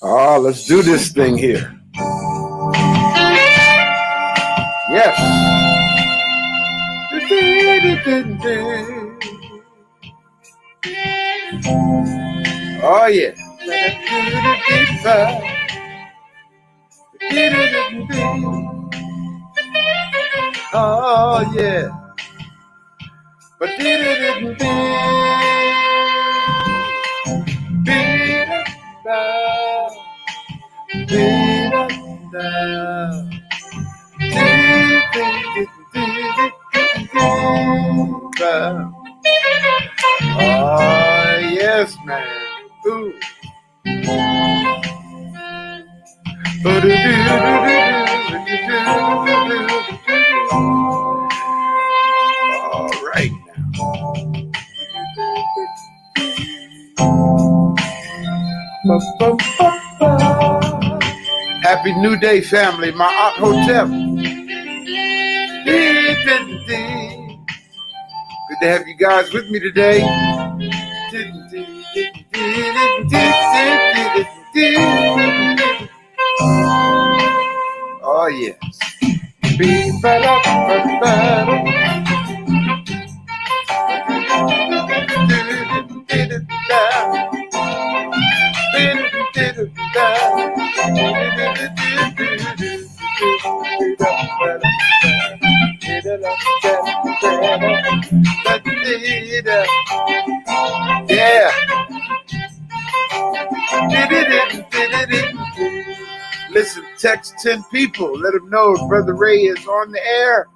Oh, let's do this thing here. Yes. Oh, yeah. Oh, yeah. But oh, yes, man. Ooh. All right now. Happy New Day, family. My Aunt Hotel. Good to have you guys with me today. Oh, yes. Yeah. Listen, text 10 people. Let them know Brother Ray is on the air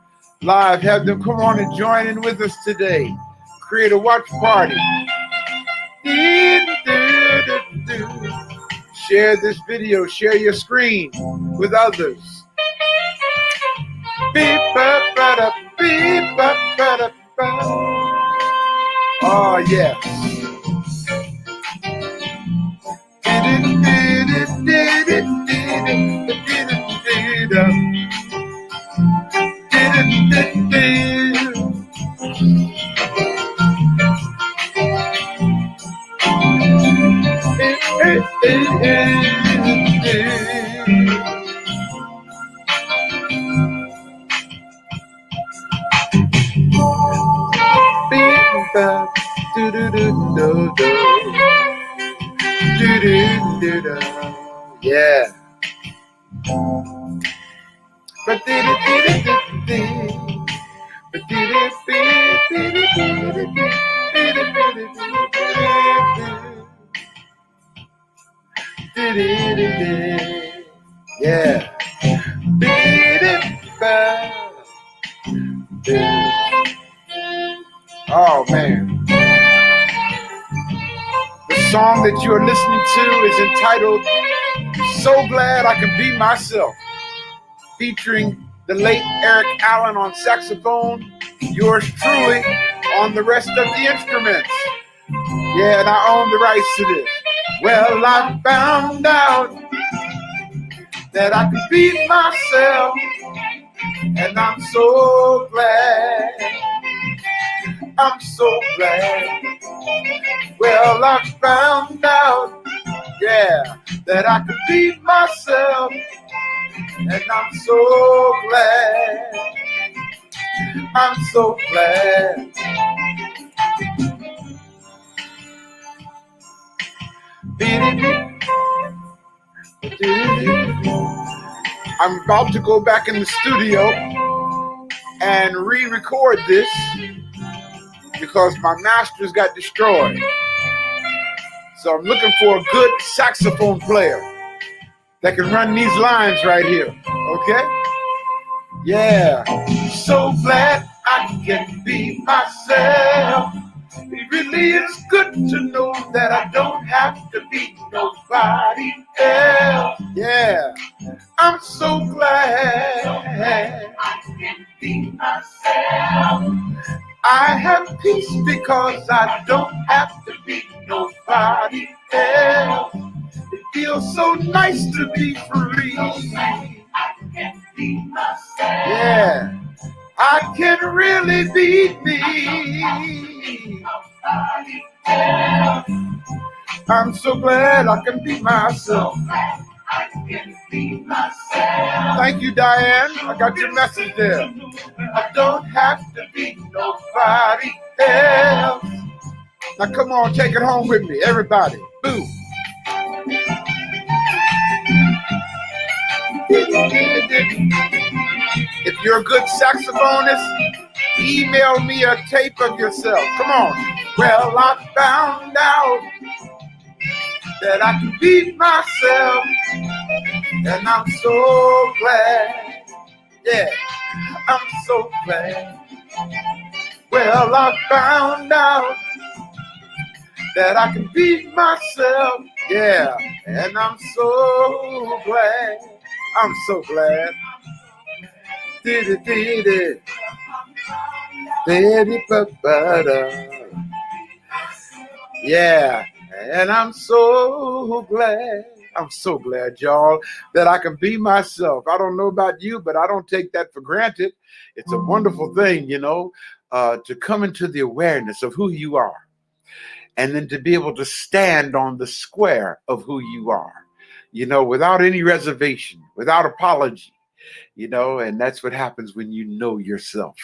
live. Have them come on and join in with us today. Create a watch party. Share this video. Share your screen with others. Oh, yes. Yeah. Yeah. Oh, man. The song that you are listening to is entitled So Glad I Can Be Myself, featuring the late Eric Allen on saxophone, yours truly on the rest of the instruments. Yeah, and I own the rights to this. Well, I found out that I could be myself, and I'm so glad. I'm so glad. Well, I found out, yeah, that I could be myself, and I'm so glad. I'm so glad. I'm about to go back in the studio and re-record this because my masters got destroyed. So I'm looking for a good saxophone player that can run these lines right here, okay? Yeah. So glad I can be myself. It really is good to know that I don't have to be nobody else. Yeah. I'm so glad I can be myself. I have peace because I don't have to be nobody else. It feels so nice to be free. I can be myself. Yeah. I can really be me. Nobody else. I'm so glad I can be myself. Thank you, Diane. I got your message there. I don't have to be nobody else. Now come on, take it home with me, everybody. Boom. If you're a good saxophonist, email me a tape of yourself. Come on. Well, I found out that I can be myself, and I'm so glad. Yeah, I'm so glad. Well, I found out that I can be myself. Yeah, and I'm so glad. I'm so glad. Did it, did it. Did it, yeah, and I'm so glad. I'm so glad, y'all, that I can be myself. I don't know about you, but I don't take that for granted. It's a wonderful thing, you know, to come into the awareness of who you are, and then to be able to stand on the square of who you are, you know, without any reservation, without apology, you know, and that's what happens when you know yourself.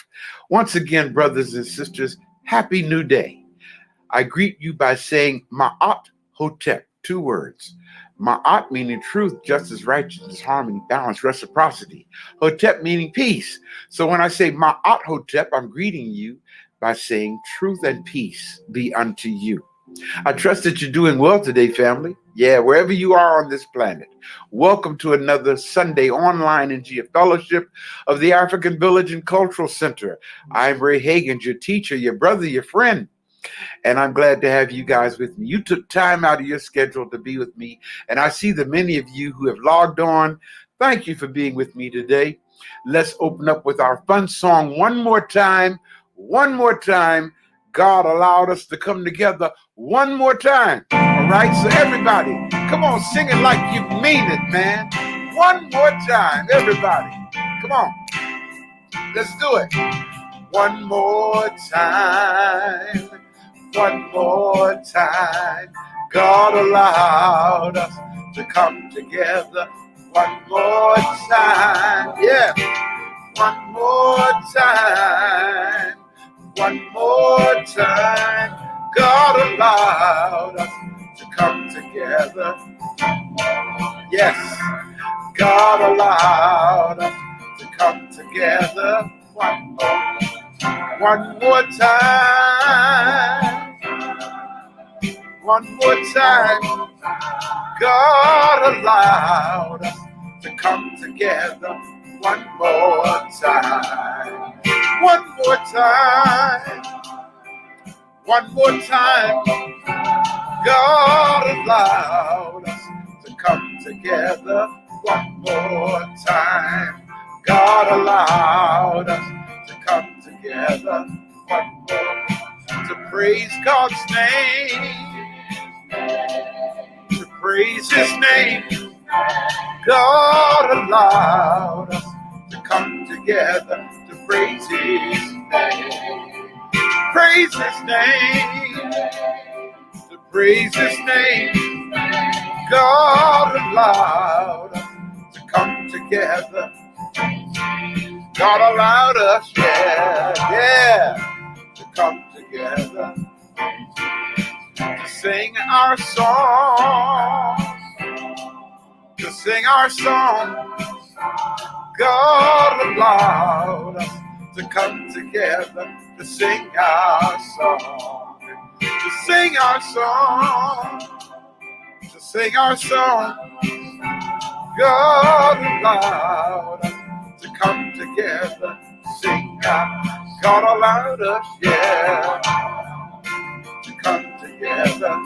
Once again, brothers and sisters, happy new day. I greet you by saying Ma'at Hotep, 2 words. Ma'at meaning truth, justice, righteousness, harmony, balance, reciprocity. Hotep meaning peace. So when I say Ma'at Hotep, I'm greeting you by saying truth and peace be unto you. I trust that you're doing well today, family. Yeah, wherever you are on this planet. Welcome to another Sunday online Njia Fellowship of the African Village and Cultural Center. I'm Ray Hagins, your teacher, your brother, your friend. And I'm glad to have you guys with me. You took time out of your schedule to be with me. And I see the many of you who have logged on. Thank you for being with me today. Let's open up with our fun song one more time. One more time. God allowed us to come together one more time. All right, so everybody, come on, sing it like you mean it, man. One more time, everybody. Come on, let's do it. One more time. One more time. God allowed us to come together. One more time. Yeah. One more time. One more time. God allowed us to come together. Yes. God allowed us to come together. One more time. One more time. God allowed us to come together. One more time. One more time. One more time. God allowed us to come together. One more time. God allowed us to come together. One more. To praise God's name. To praise His name. God allowed us to come together to praise His name. Praise His name. To praise His name. God allowed us to come together. God allowed us, yeah, to come together to sing our song. To sing our song. God allowed us to come together to sing our song. To sing our song. To sing our song. God allowed us to come together to sing our. God allowed us, yeah, to come together.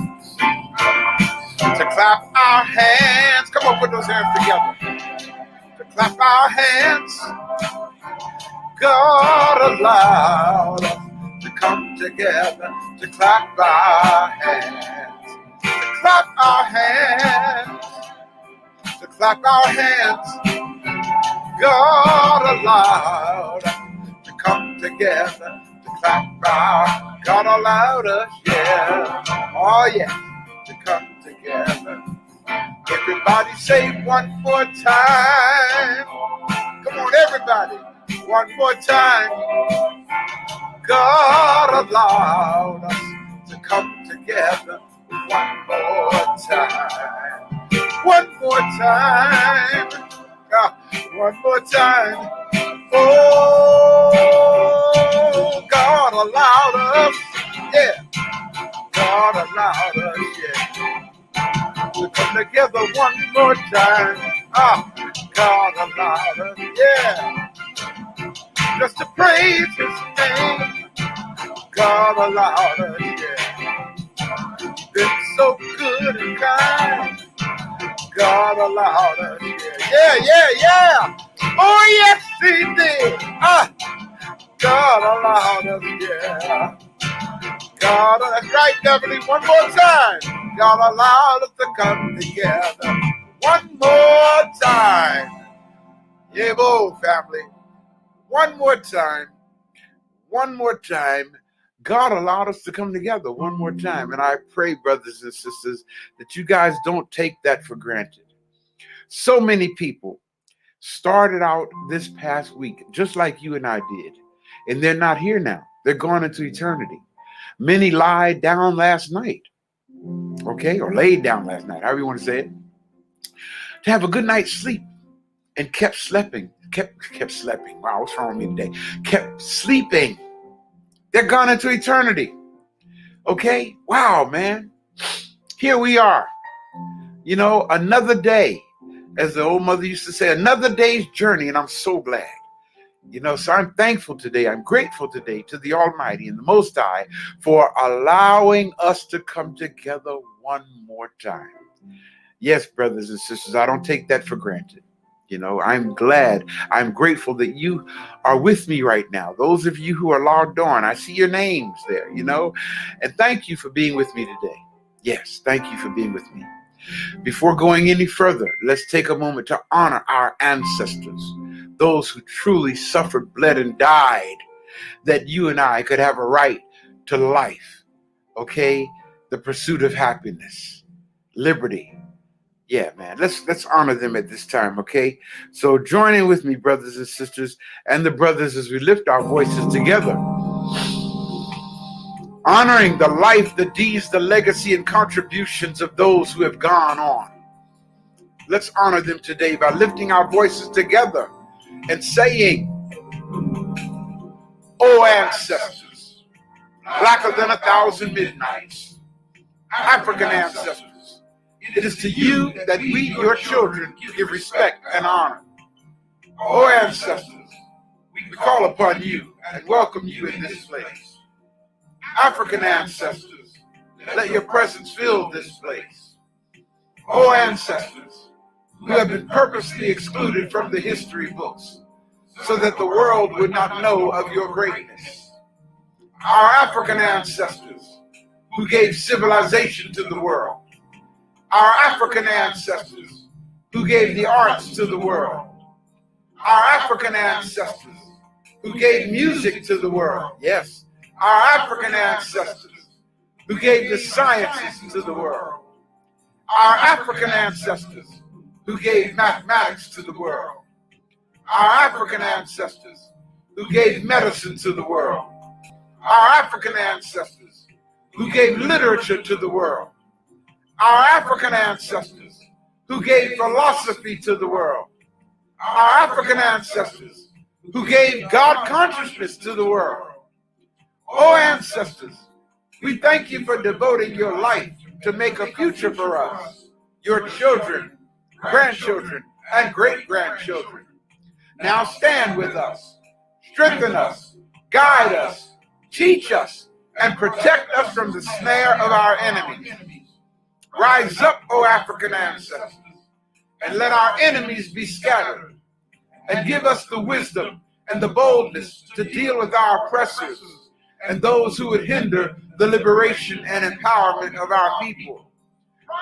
To clap our hands. Come on, put those hands together. To clap our hands. God allowed us to come together. To clap our hands. To clap our hands. To clap our hands. God allowed us to come together. To clap our. God allowed us, yeah. Oh, yeah. to come together. Everybody say one more time. Come on, everybody. One more time. God allowed us to come together one more time. One more time. One more time. Oh, God allowed us. Yeah. God allowed us. Yeah. To come together one more time. God allowed us. Yeah. Just to praise His name. God allowed us, yeah. Been so good and kind. God allowed us, yeah. Oh, yes, He did. God allowed us, yeah. God, that's right, Beverly. One more time. God allowed us to come together. One more time. Yeah, boy, family. One more time. One more time. God allowed us to come together one more time. And I pray, brothers and sisters, that you guys don't take that for granted. So many people started out this past week just like you and I did. And they're not here now. They're gone into eternity. Many lied down last night. Okay? Or laid down last night, however you want to say it. To have a good night's sleep. And kept sleeping. Kept sleeping. Wow, what's wrong with me today? Kept sleeping. They're gone into eternity. Okay? Wow, man. Here we are. You know, another day. As the old mother used to say, another day's journey, and I'm so glad. You know, so I'm thankful today. I'm grateful today to the Almighty and the Most High for allowing us to come together one more time. Yes, brothers and sisters, I don't take that for granted. You know, I'm glad, I'm grateful that you are with me right now. Those of you who are logged on, I see your names there, you know, and thank you for being with me today. Yes, thank you for being with me. Before going any further, let's take a moment to honor our ancestors, those who truly suffered, bled, and died, that you and I could have a right to life, okay? The pursuit of happiness, liberty. Yeah, man, let's honor them at this time, okay? So join in with me, brothers and sisters, and the brothers as we lift our voices together. Honoring the life, the deeds, the legacy, and contributions of those who have gone on. Let's honor them today by lifting our voices together and saying, "O ancestors, blacker than 1,000 midnights, African ancestors, it is to you that we, your children, give respect and honor. O ancestors, we call upon you and welcome you in this place. African ancestors, let your presence fill this place. O ancestors, who have been purposely excluded from the history books, so that the world would not know of your greatness. Our African ancestors, who gave civilization to the world. Our African ancestors, who gave the arts to the world. Our African ancestors, who gave music to the world. Yes, our African ancestors, who gave the sciences to the world. Our African ancestors, who gave mathematics to the world. Our African ancestors, who gave medicine to the world. Our African ancestors, who gave literature to the world. Our African ancestors, who gave philosophy to the world. Our African ancestors, who gave God consciousness to the world. Oh, ancestors, we thank you for devoting your life to make a future for us, your children, grandchildren, and great-grandchildren. Now stand with us, strengthen us, guide us, teach us, and protect us from the snare of our enemies. Rise up, O African ancestors, and let our enemies be scattered, and give us the wisdom and the boldness to deal with our oppressors and those who would hinder the liberation and empowerment of our people.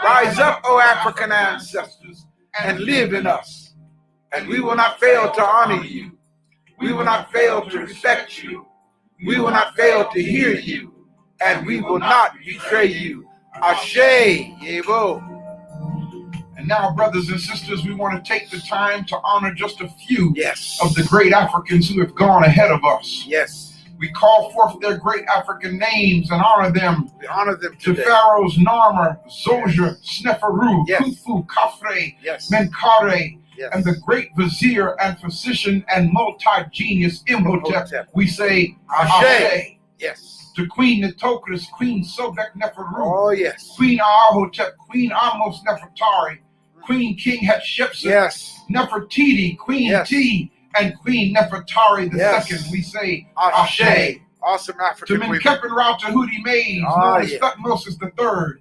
Rise up, O African ancestors, and live in us, and we will not fail to honor you. We will not fail to respect you. We will not fail to hear you, and we will not betray you Ashe. Yebo. And now, brothers and sisters, we want to take the time to honor just a few Yes. of the great Africans who have gone ahead of us. Yes. We call forth their great African names and honor them. We honor them To today. Pharaohs Narmer, Zoja, Sneferu, Yes. Khufu, Khafre, Yes. Menkaure, Yes. and the great vizier and physician and multi-genius Imhotep. Imhotep. We say Ashe. Ashe. Yes. To Queen Nitocris, Queen Sobek Neferu, Oh, yes. Queen Ahotep, Queen Amos Nefertari, Queen King Hatshepsut, Yes. Nefertiti, Queen Yes. T, and Queen Nefertari II. Yes. We say Ashe. Ashe. Awesome To African women. Menkepen Rautahudi Mays, Ah, known as yeah. Thutmose III,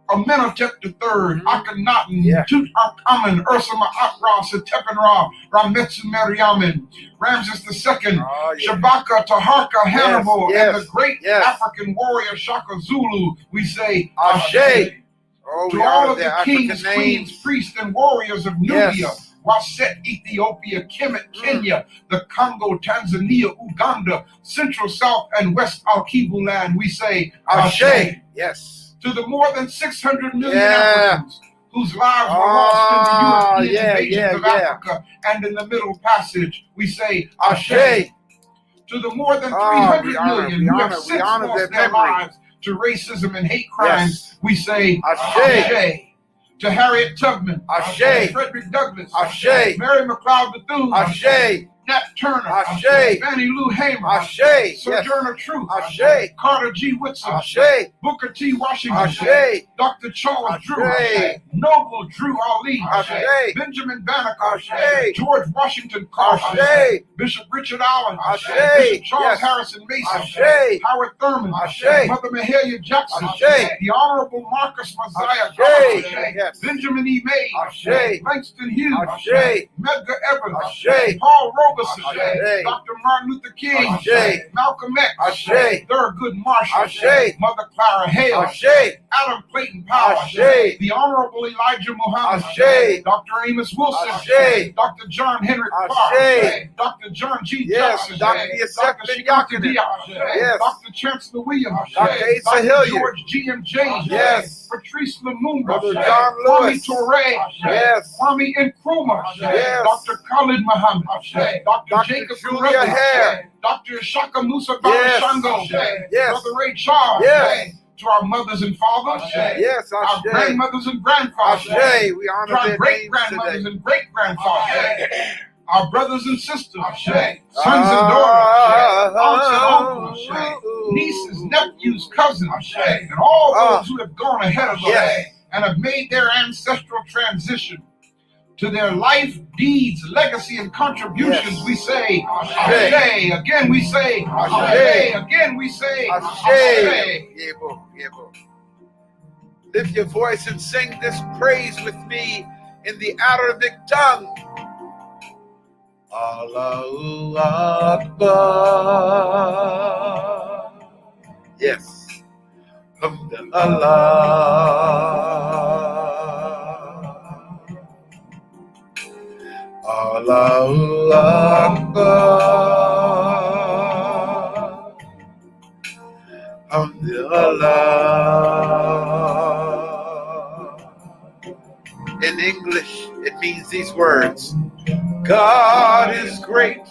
Amenhotep III, Akhenaten, Yeah. Tutankhamun, Ursula Akra, Setepenra, Rametsu Meriamun, Ramses II, Oh, yeah. Shabaka, Taharka, Hannibal, yes, and the great yes. African warrior Shaka Zulu. We say Ashe. Oh, we To all honor of the their kings, African queens, names. priests, and warriors of Nubia, Yes. Waset, Ethiopia, Kemet, Kenya, the Congo, Tanzania, Uganda, Central, South, and West Alkibu land, we say Ashe. Yes. To the more than 600 million Yeah. Africans whose lives were lost in the European yeah, invasions of yeah. Africa and in the Middle Passage, we say Ashe. To the more than Oh, 300 we honor- million we who honor- have we since honor lost their their memory. lives to racism and hate crimes, Yes. we say Ashe. To Harriet Tubman, Ashe. Frederick Douglass, Ashe. Mary McLeod Bethune, Ashe. Nat Turner, Ashe. Fannie Lou Hamer, Ashe. Yes. Sojourner Truth, Ashe. Carter G. Woodson, Ashe. Booker T. Washington, Ashe. Dr. Charles Ashe. Drew, Noble Drew Ali, Ashe. Benjamin Banneker, Ashe. George Washington Carver, Ashe. Bishop Richard Allen, Ashe. Bishop Charles Yes. Harrison Mason, Ashe. Howard Thurman, Ashe. Mother Mahalia Jackson, Ashe. the Honorable Marcus Mosiah Ashe. Garland, Yes. Benjamin E. Mays, Ashe. Langston Hughes, Ashe. Medgar Evers, Ashe. Paul Robeson, Ashe. Dr. Martin Luther King, Ashe. Malcolm X, Ashe. Thurgood Marshall, Ashe. Mother Clara Hale, Ashe. Adam Clayton Powell, Ashe. the Honorable Elijah Muhammad, Ashe. Dr. Amos Wilson, Ashe. Dr. John Henry Clark, Ashe. Dr. John G. Yes. Johnson, Dr. Yosef Dr. Ben Shikaki Yakinen. Diaz, Yes. Dr. Chancellor Williams, Dr. Asa Dr. Hilliard. George G.M. James, Yes. Patrice Lumumba, Brother John Kwame Lewis. Toure, Yes. Kwame Nkrumah, Yes. Dr. Khalid Muhammad, Dr. Dr. Jacob Julia Carruthers, Hare. Dr. Shaka Musa Yes. Shango, Yes. Brother Ray Charles, Yes. to our mothers and fathers, Yes. our Ashe. grandmothers and grandfathers, Ashe. We to honor our their great names grandmothers today. and great grandfathers, our brothers and sisters, sons and daughters, aunts and uncles, nieces, nephews, cousins, and all those who have gone ahead of us Yes. and have made their ancestral transition to their life, deeds, legacy, and contributions. Yes. We say Ashe. Ashe. Again we say Ashe. Again we say Ashe. Ashe. Yebo, yebo. Lift your voice and sing this praise with me in the Arabic tongue. Allahu Akbar. Yes. Alhamdulillah. Allahu Akbar. Alhamdulillah. In English, it means these words: God is great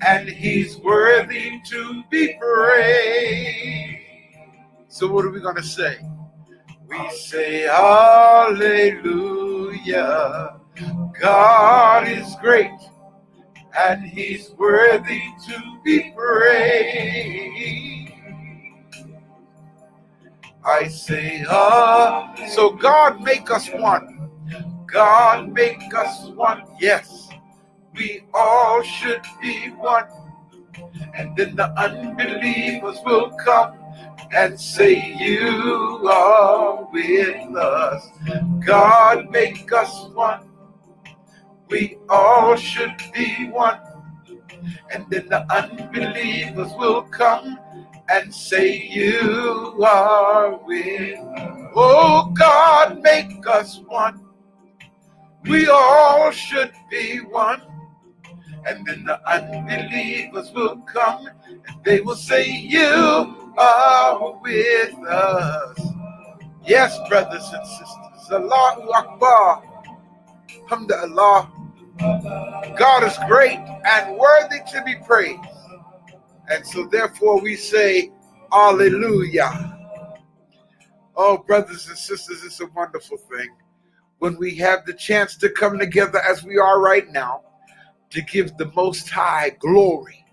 and He's worthy to be praised. So what are we going to say? We say hallelujah. God is great and He's worthy to be praised. I say, so God make us one. God make us one. Yes, we all should be one. And then the unbelievers will come and say, you are with us. God make us one. We all should be one. And then the unbelievers will come and say, you are with us. Oh, God, make us one. We all should be one. And then the unbelievers will come and they will say, you are with us. Yes, brothers and sisters. Allahu Akbar. Alhamdulillah. God is great and worthy to be praised. And so therefore we say, Hallelujah. Oh, brothers and sisters, it's a wonderful thing when we have the chance to come together as we are right now to give the Most High glory,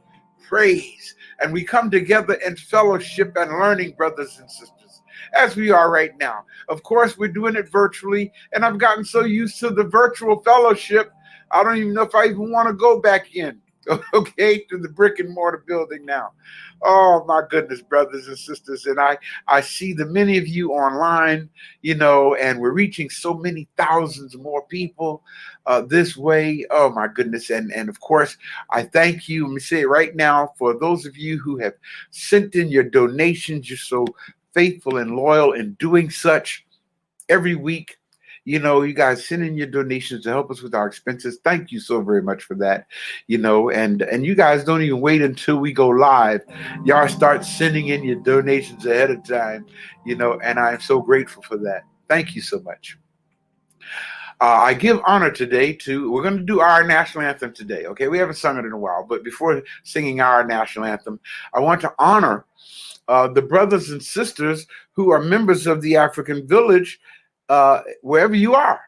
praise, and we come together in fellowship and learning, brothers and sisters, as we are right now. Of course, we're doing it virtually, and I've gotten so used to the virtual fellowship, I don't even know if I even want to go back in, okay, to the brick and mortar building now. Oh, my goodness, brothers and sisters, and I see the many of you online, you know, and we're reaching so many thousands more people this way. Oh, my goodness, and of course, I thank you, let me say it right now, for those of you who have sent in your donations. You're so faithful and loyal in doing such every week. You know, you guys send in your donations to help us with our expenses. Thank you so very much for that. You know, and you guys don't even wait until we go live. Y'all start sending in your donations ahead of time, you know, and I am so grateful for that. Thank you so much. I give honor today to, we're going to do our national anthem today. Okay, we haven't sung it in a while, but before singing our national anthem, I want to honor the brothers and sisters who are members of the African village, wherever you are.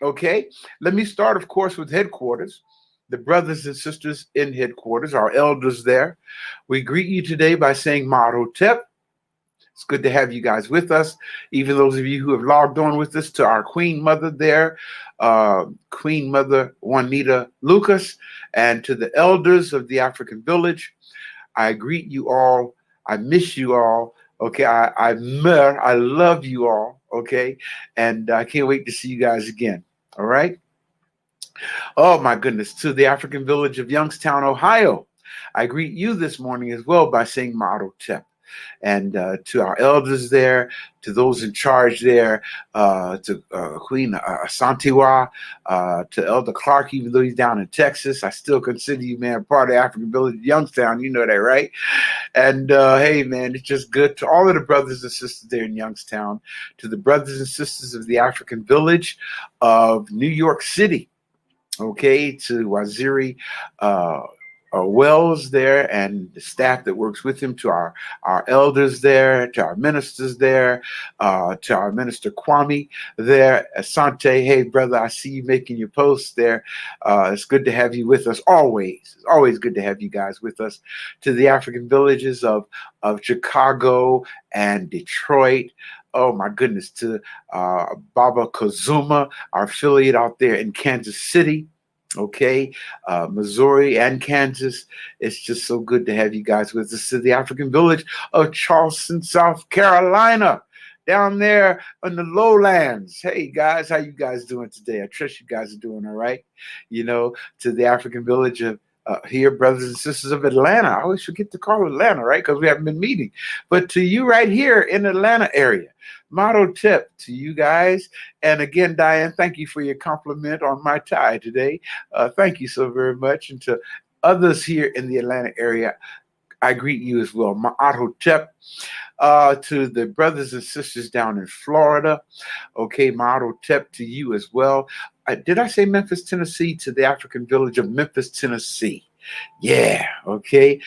Okay, let me start, of course, with headquarters. The brothers and sisters in headquarters, our elders there. We greet you today by saying Marotep. It's good to have you guys with us. Even those of you who have logged on with us, to our Queen Mother there, Queen Mother Juanita Lucas, and to the elders of the African village. I greet you all. I miss you all. Okay, I love you all. Okay, and I can't wait to see you guys again. All right. Oh my goodness, to the African village of Youngstown, Ohio. I greet you this morning as well by saying Marotep. And to our elders there, to those in charge there, to Queen Santiwa, to Elder Clark, even though he's down in Texas, I still consider you, man, part of African Village Youngstown. You know that, right? And hey, man, it's just good to all of the brothers and sisters there in Youngstown, to the brothers and sisters of the African Village of New York City, okay, to Waziri Wells there and the staff that works with him, to our elders there, to our ministers there, to our minister Kwame there. Asante, hey brother, I see you making your posts there. It's good to have you with us always. It's always good to have you guys with us. To the African villages of Chicago and Detroit. Oh my goodness, to Baba Kazuma, our affiliate out there in Kansas City. Okay, Missouri and Kansas. It's just so good to have you guys with us. To the African village of Charleston, South Carolina, down there in the lowlands. Hey guys, how you guys doing today? I trust you guys are doing all right. You know, to the African village of here, brothers and sisters of Atlanta. I always forget to call Atlanta, right? Because we haven't been meeting. But to you right here in the Atlanta area, Marotep to you guys. And again, Diane, thank you for your compliment on my tie today. Thank you so very much. And to others here in the Atlanta area, I greet you as well. Ma'atotep. To the brothers and sisters down in Florida, okay, Ma'atotep to you as well. Did I say Memphis, Tennessee? To the African village of Memphis, Tennessee. Yeah, okay.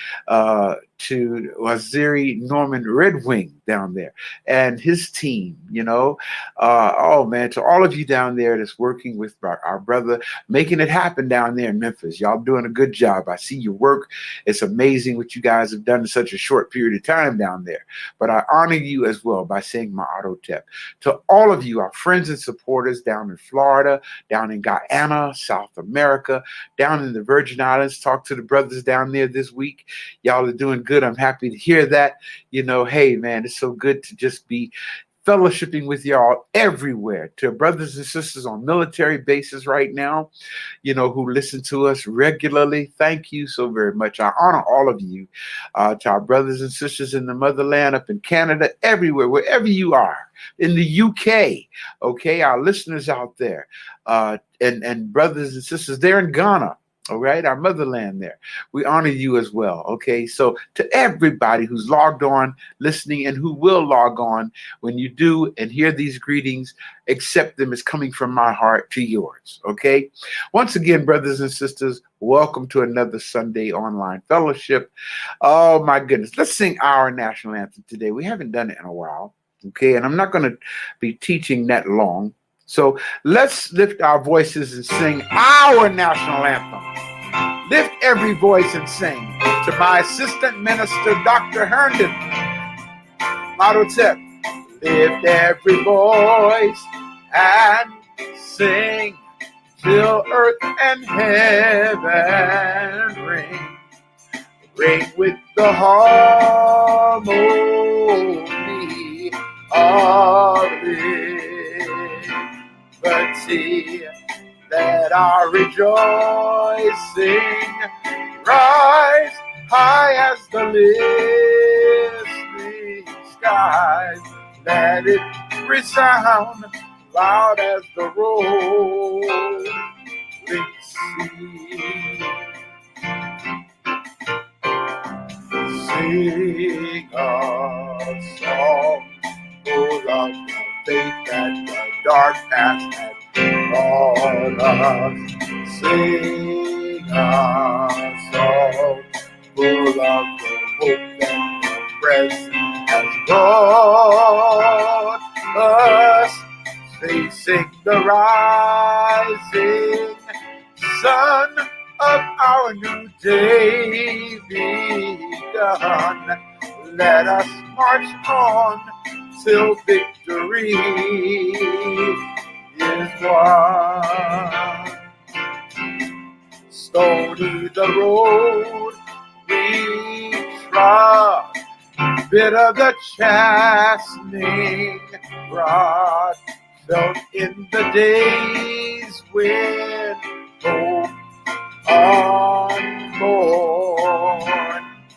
To Waziri Norman Red Wing down there and his team, you know. Oh man, to all of you down there that's working with our brother, making it happen down there in Memphis. Y'all doing a good job. I see your work. It's amazing what you guys have done in such a short period of time down there. But I honor you as well by saying Ma'atotep. To all of you, our friends and supporters down in Florida, down in Guyana, South America, down in the Virgin Islands. Talk to the brothers down there this week. Y'all are doing good. I'm happy to hear that. You know, hey, man, it's so good to just be fellowshipping with y'all everywhere. To brothers and sisters on military bases right now, you know, who listen to us regularly, thank you so very much. I honor all of you. To our brothers and sisters in the motherland, up in Canada, everywhere, wherever you are, in the UK, okay, our listeners out there, and brothers and sisters there in Ghana, All right, our motherland there. We honor you as well. Okay, so to everybody who's logged on, listening, and who will log on, when you do and hear these greetings, accept them as coming from my heart to yours. Okay, once again, brothers and sisters, welcome to another Sunday online fellowship. Oh my goodness, let's sing our national anthem today. We haven't done it in a while. Okay, and I'm not going to be teaching that long. So let's lift our voices and sing our national anthem. Lift every voice and sing to my assistant minister, Dr. Herndon. Motto tip, lift every voice and sing till earth and heaven ring. Ring with the harmony of liberty. Let our rejoicing rise high as the listening skies. Let it resound loud as the rolling sea. Sing a song full of the faith that the dark past has brought us. Sing a song full of the hope that the present has brought us. Facing the rising sun of our new day begun. Let us march on till victory is won. Stony the road we trod, bitter the chastening rod, felt in the days when hope unborn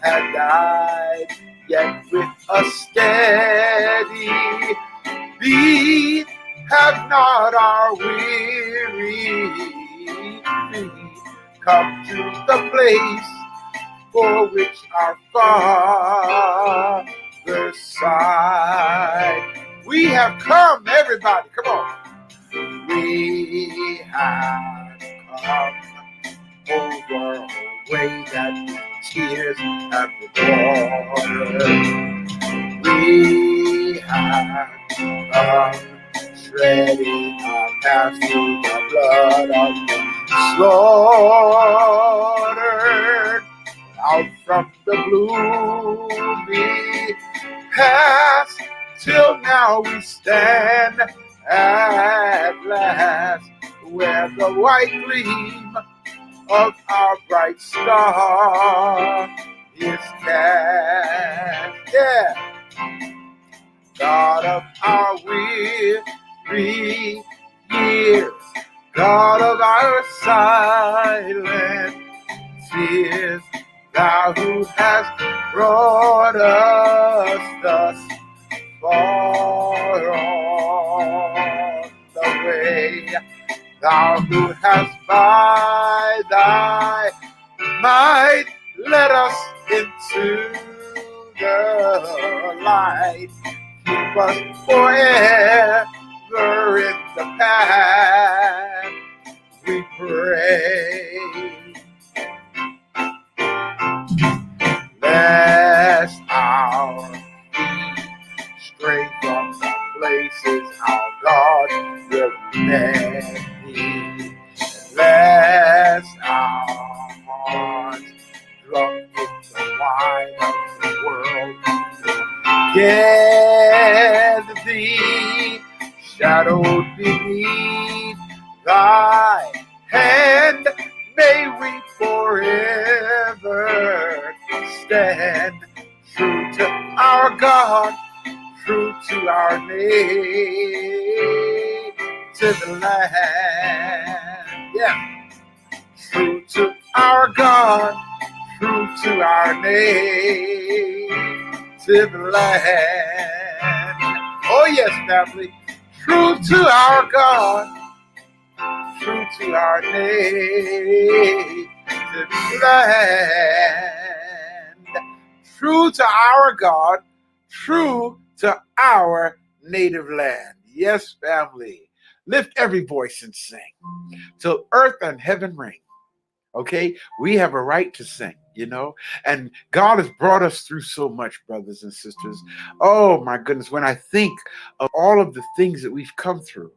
had died, yet with a steady beat have not our weary feet come to the place for which our Father sighed. We have come, everybody, come on. We have come over a way that tears have been watered. We have come treading our path through the blood of the slaughtered. Out from the gloomy past till now we stand at last where the white gleam of our bright star is cast. Yeah. God of our weary years, God of our silent tears, thou who hast brought us thus far on the way, thou who hast by thy might led us into the light. Keep us forever in the path, we pray. Lest our feet stray from the places our God will many. Lest our hearts drunk with the wine of the world gather thee, shadowed beneath thy hand, may we forever stand true to our God, true to our native land. Yeah, true to our God, true to our native land. Oh yes, family, true to our God, true to our native land. True to our God, true to our native land. Yes, family. Lift every voice and sing till earth and heaven ring. Okay, we have a right to sing, and God has brought us through so much, brothers and sisters. Oh my goodness, when I think of all of the things that we've come through,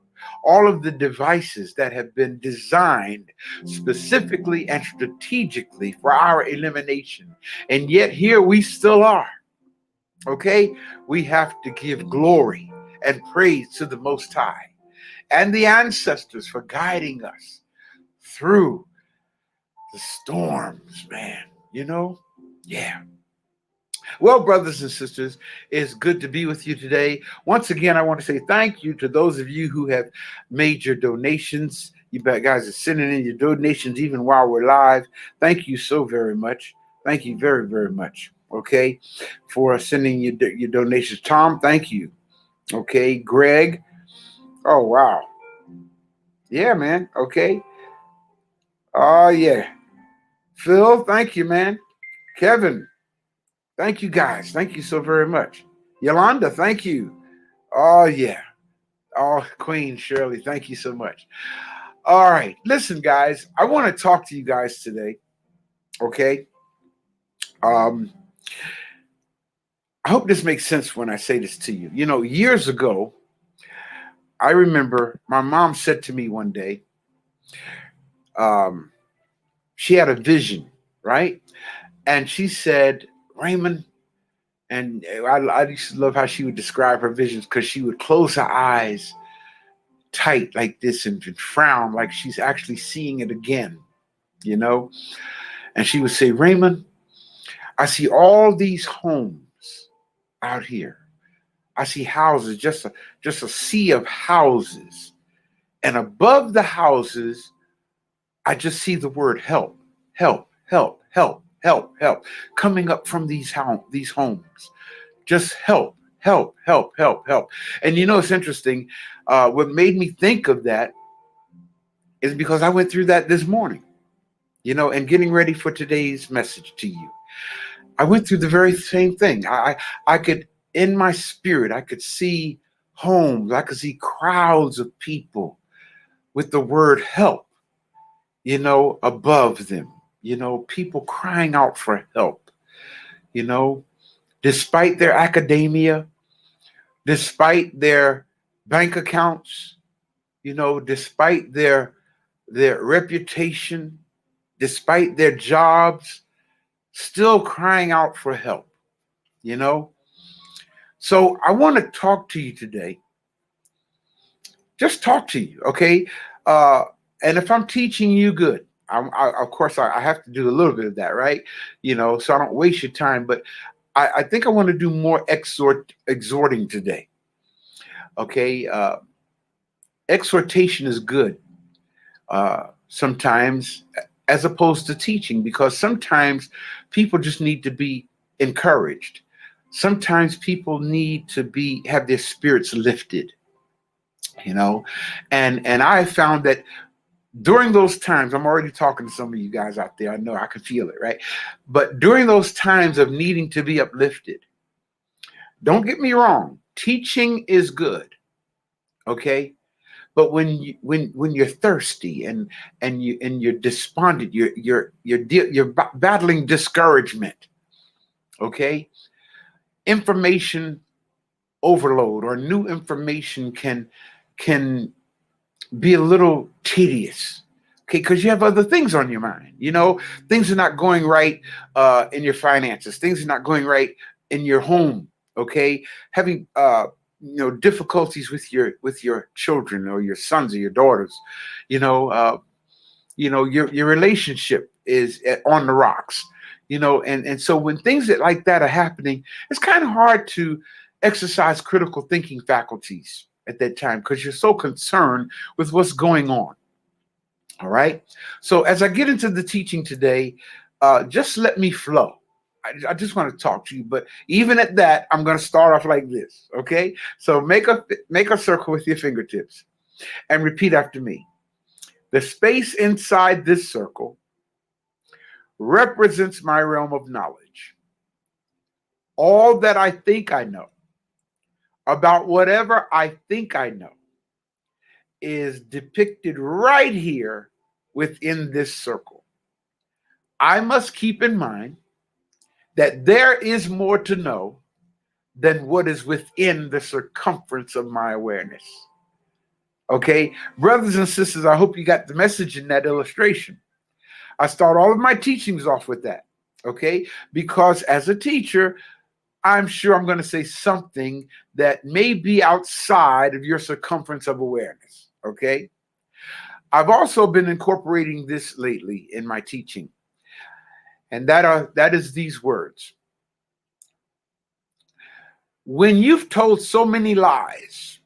all of the devices that have been designed specifically and strategically for our elimination, and yet here we still are. Okay, we have to give glory and praise to the Most High and the ancestors for guiding us through the storms, man. Yeah. Well, brothers and sisters, it's good to be with you today. Once again, I want to say thank you to those of you who have made your donations. You guys are sending in your donations even while we're live. Thank you so very much. Thank you very, very much. Okay, for sending your donations. Tom, thank you. Okay, Greg. Oh, wow. Yeah, man. Okay. Oh, yeah. Phil, thank you, man. Kevin, thank you, guys. Thank you so very much. Yolanda, thank you. Oh, yeah. Oh, Queen Shirley, thank you so much. All right. Listen, guys, I want to talk to you guys today. Okay. I hope this makes sense when I say this to you. Years ago, I remember my mom said to me one day, she had a vision, right? And she said, Raymond, and I used to love how she would describe her visions, because she would close her eyes tight like this and frown like she's actually seeing it again, And she would say, Raymond, I see all these homes out here. I see houses, just a sea of houses. And above the houses, I just see the word help, help, help, help, help, help, coming up from these homes. Just help, help, help, help, help. And it's interesting. What made me think of that is because I went through that this morning, and getting ready for today's message to you. I went through the very same thing. I could, in my spirit, I could see homes. I could see crowds of people with the word help, above them, people crying out for help, despite their academia, despite their bank accounts, despite their reputation, despite their jobs, still crying out for help, So I want to talk to you today. Just talk to you, okay? And if I'm teaching you, good. Of course, I have to do a little bit of that, right? So I don't waste your time. But I think I want to do more exhorting today, okay? Exhortation is good sometimes, as opposed to teaching, because sometimes people just need to be encouraged. Sometimes people need to have their spirits lifted, and I found that during those times, I'm already talking to some of you guys out there. I know I can feel it, right? But during those times of needing to be uplifted, don't get me wrong, teaching is good, okay? But when you're thirsty and you're despondent, you're battling discouragement, okay? Information overload or new information can be a little tedious, okay? Because you have other things on your mind. Things are not going right in your finances. Things are not going right in your home, okay? Having difficulties with your children or your sons or your daughters, your relationship is on the rocks, and so when things like that are happening, it's kind of hard to exercise critical thinking faculties at that time, because you're so concerned with what's going on. All right. So as I get into the teaching today, just let me flow. I just want to talk to you, but even at that, I'm going to start off like this. Okay. So make a circle with your fingertips and repeat after me. The space inside this circle represents my realm of knowledge. All that I think I know about whatever I think I know is depicted right here within this circle. I must keep in mind that there is more to know than what is within the circumference of my awareness. Okay, brothers and sisters, I hope you got the message in that illustration. I start all of my teachings off with that, okay? Because as a teacher, I'm sure I'm going to say something that may be outside of your circumference of awareness, okay? I've also been incorporating this lately in my teaching, and that is these words. When you've told so many lies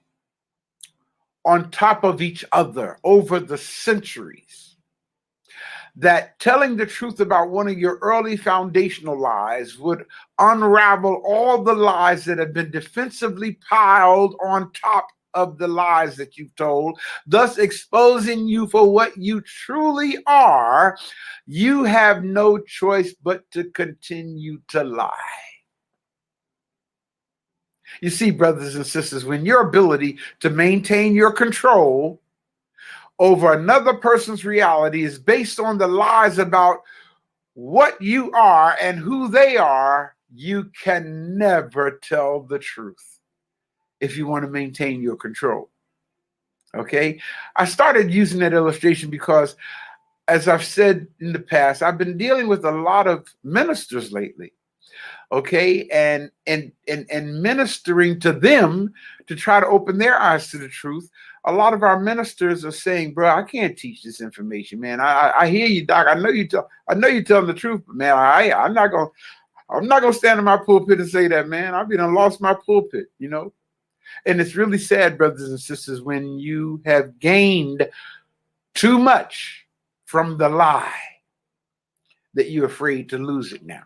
on top of each other over the centuries, that telling the truth about one of your early foundational lies would unravel all the lies that have been defensively piled on top of the lies that you've told, thus exposing you for what you truly are, you have no choice but to continue to lie. You see, brothers and sisters, when your ability to maintain your control over another person's reality is based on the lies about what you are and who they are, you can never tell the truth if you want to maintain your control. Okay? I started using that illustration because, as I've said in the past, I've been dealing with a lot of ministers lately. Okay, and ministering to them to try to open their eyes to the truth. A lot of our ministers are saying, "Bro, I can't teach this information, man. I hear you, Doc. I know you're telling the truth, but man, I'm not gonna stand in my pulpit and say that, man. I've been lost my pulpit, you know." And it's really sad, brothers and sisters, when you have gained too much from the lie that you're afraid to lose it now.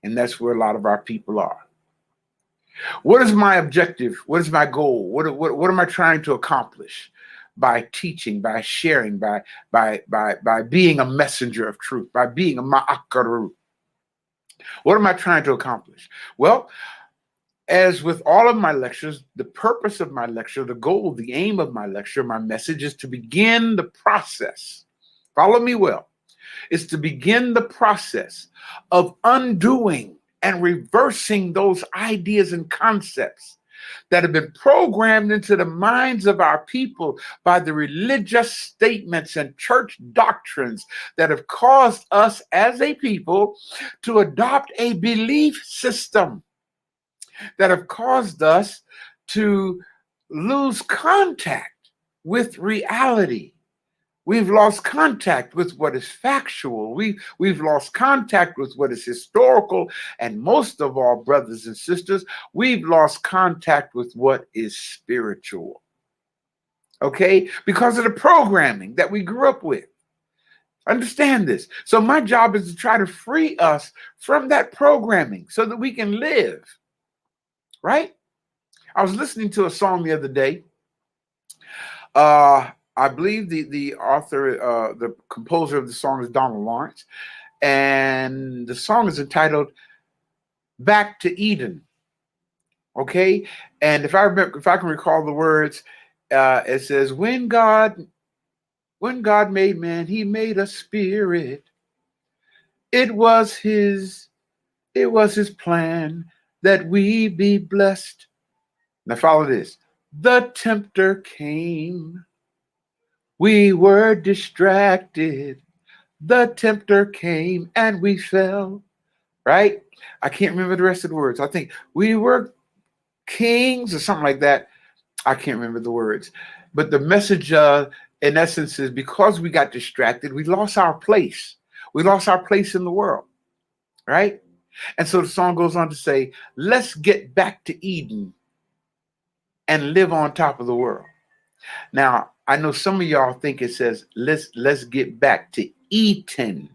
And that's where a lot of our people are. What is my objective? What is my goal? What am I trying to accomplish by teaching, by sharing, by being a messenger of truth, by being a ma'akaru? What am I trying to accomplish? Well, as with all of my lectures, the purpose of my lecture, the goal, the aim of my lecture, my message is to begin the process. Follow me well. Is to begin the process of undoing and reversing those ideas and concepts that have been programmed into the minds of our people by the religious statements and church doctrines that have caused us as a people to adopt a belief system, that have caused us to lose contact with reality. We've lost contact with what is factual. We've lost contact with what is historical. And most of all, brothers and sisters, we've lost contact with what is spiritual. Okay? Because of the programming that we grew up with. Understand this. So my job is to try to free us from that programming so that we can live. Right? I was listening to a song the other day. I believe the author, the composer of the song is Donald Lawrence, and the song is entitled "Back to Eden." Okay, and if I can recall the words, it says, "When God made man, He made a spirit. It was His plan that we be blessed." Now follow this. The tempter came. We were distracted. The tempter came and we fell, right? I can't remember the rest of the words. I think we were kings or something like that. I can't remember the words. But the message, in essence, is because we got distracted, we lost our place. We lost our place in the world, right? And so the song goes on to say, let's get back to Eden and live on top of the world. Now, I know some of y'all think it says, let's get back to eating,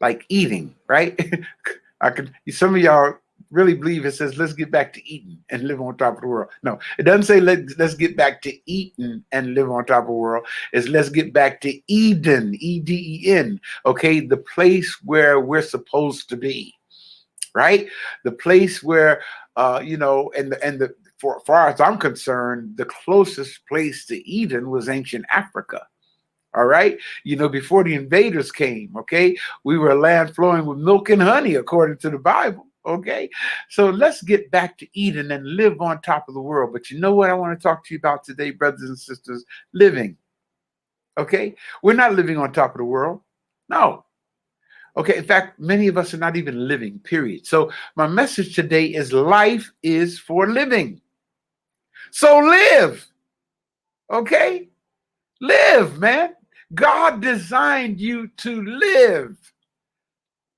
like eating, right? Some of y'all really believe it says, let's get back to eating and live on top of the world. No, it doesn't say let's get back to eating and live on top of the world. It's let's get back to Eden, Eden, okay? The place where we're supposed to be, right? The place where, for far as I'm concerned, the closest place to Eden was ancient Africa. All right. Before the invaders came, okay, we were a land flowing with milk and honey, according to the Bible. Okay. So let's get back to Eden and live on top of the world. But you know what I want to talk to you about today, brothers and sisters? Living. Okay. We're not living on top of the world. No. Okay. In fact, many of us are not even living, period. So my message today is life is for living. So live. Okay. Live, man. God designed you to live.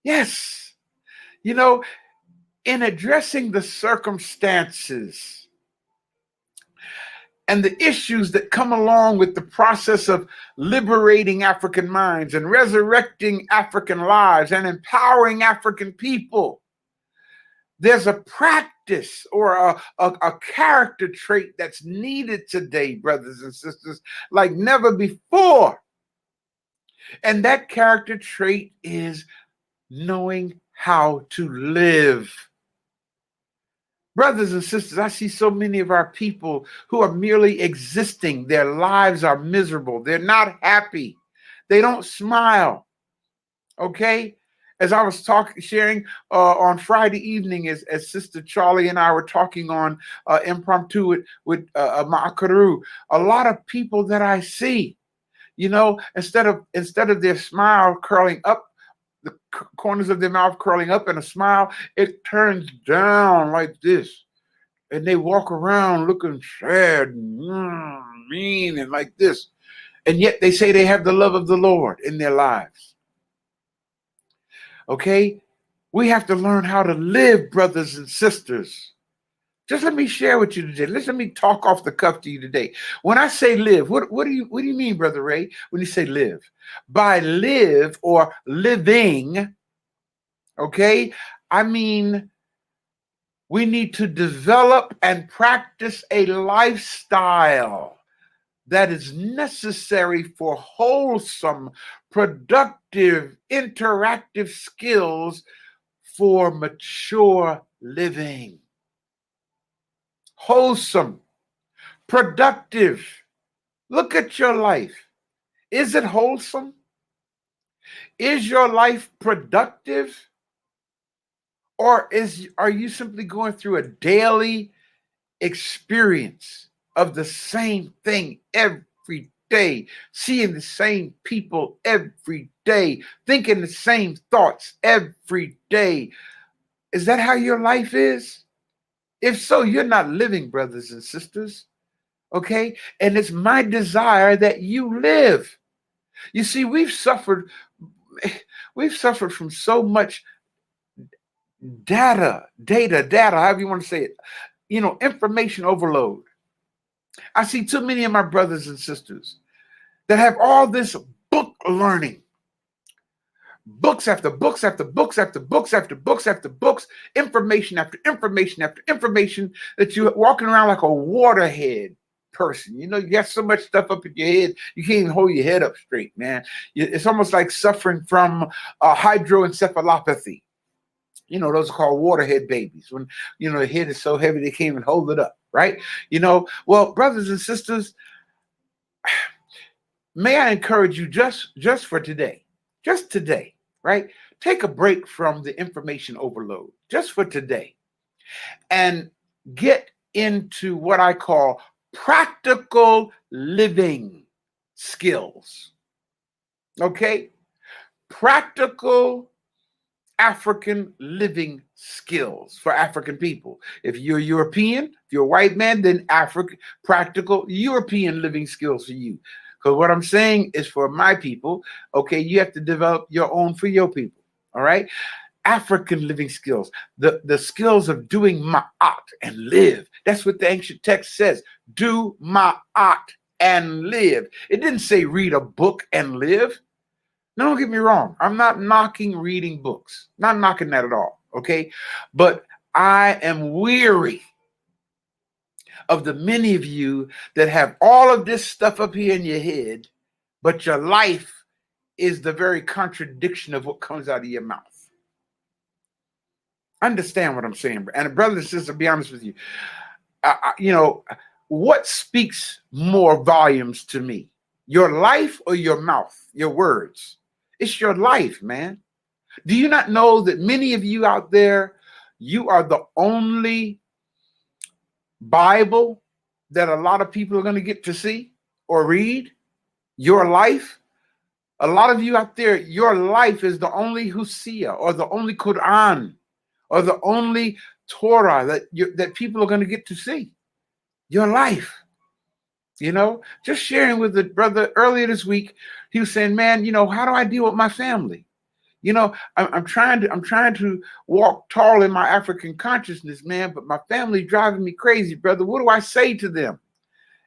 Yes. In addressing the circumstances and the issues that come along with the process of liberating African minds and resurrecting African lives and empowering African people, there's a practice or a character trait that's needed today, brothers and sisters, like never before. And that character trait is knowing how to live. Brothers and sisters, I see so many of our people who are merely existing. Their lives are miserable. They're not happy. They don't smile. Okay? As I was sharing on Friday evening, as Sister Charlie and I were talking on impromptu with Ma'akaru, a lot of people that I see, instead of their smile curling up, the corners of their mouth curling up in a smile, it turns down like this. And they walk around looking sad and mean and like this. And yet they say they have the love of the Lord in their lives. Okay? We have to learn how to live, brothers and sisters. Just let me share with you today. Let me talk off the cuff to you today. When I say live, what do you mean, Brother Ray, when you say live? By live or living, okay, I mean we need to develop and practice a lifestyle that is necessary for wholesome, productive, interactive skills for mature living. Wholesome, productive. Look at your life. Is it wholesome? Is your life productive? Or are you simply going through a daily experience of the same thing every day, seeing the same people every day, thinking the same thoughts every day? Is that how your life is? If so, you're not living, brothers and sisters, okay? And it's my desire that you live. You see, we've suffered from so much data, however you want to say it, information overload. I see too many of my brothers and sisters that have all this book learning. Books after books after books after books after books after books, information after information after information, that you're walking around like a waterhead person. You got so much stuff up in your head, you can't even hold your head up straight, man. It's almost like suffering from hydroencephalopathy. Those are called waterhead babies. When, the head is so heavy, they can't even hold it up, right? Well, brothers and sisters, may I encourage you just for today, just today, right? Take a break from the information overload just for today and get into what I call practical living skills. Okay? Practical African living skills for African people. If you're European, if you're a white man, then practical European living skills for you. Because what I'm saying is for my people, okay, you have to develop your own for your people, all right? African living skills, the skills of doing ma'at and live. That's what the ancient text says. Do ma'at and live. It didn't say read a book and live. Now, don't get me wrong. I'm not knocking reading books. Not knocking that at all, okay? But I am weary of the many of you that have all of this stuff up here in your head, but your life is the very contradiction of what comes out of your mouth. Understand what I'm saying? And brothers and sisters, to be honest with you, what speaks more volumes to me? Your life or your mouth, your words? It's your life, man. Do you not know that many of you out there, you are the only Bible that a lot of people are going to get to see or read? Your life? A lot of you out there, your life is the only Hosea or the only Quran or the only Torah that people are going to get to see. Your life. Just sharing with the brother earlier this week, he was saying, man, how do I deal with my family? I'm trying to walk tall in my African consciousness, man, but my family driving me crazy, brother. What do I say to them?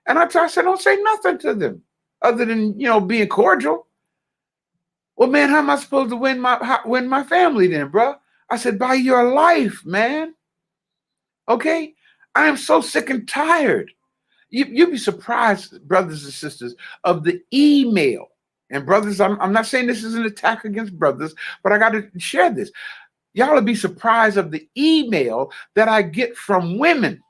And I said, don't say nothing to them other than, being cordial. Well, man, how am I supposed to win my family then, bro? I said, by your life, man. Okay? I am so sick and tired. You'd be surprised, brothers and sisters, of the email. And brothers, I'm not saying this is an attack against brothers, but I got to share this. Y'all will be surprised of the email that I get from women,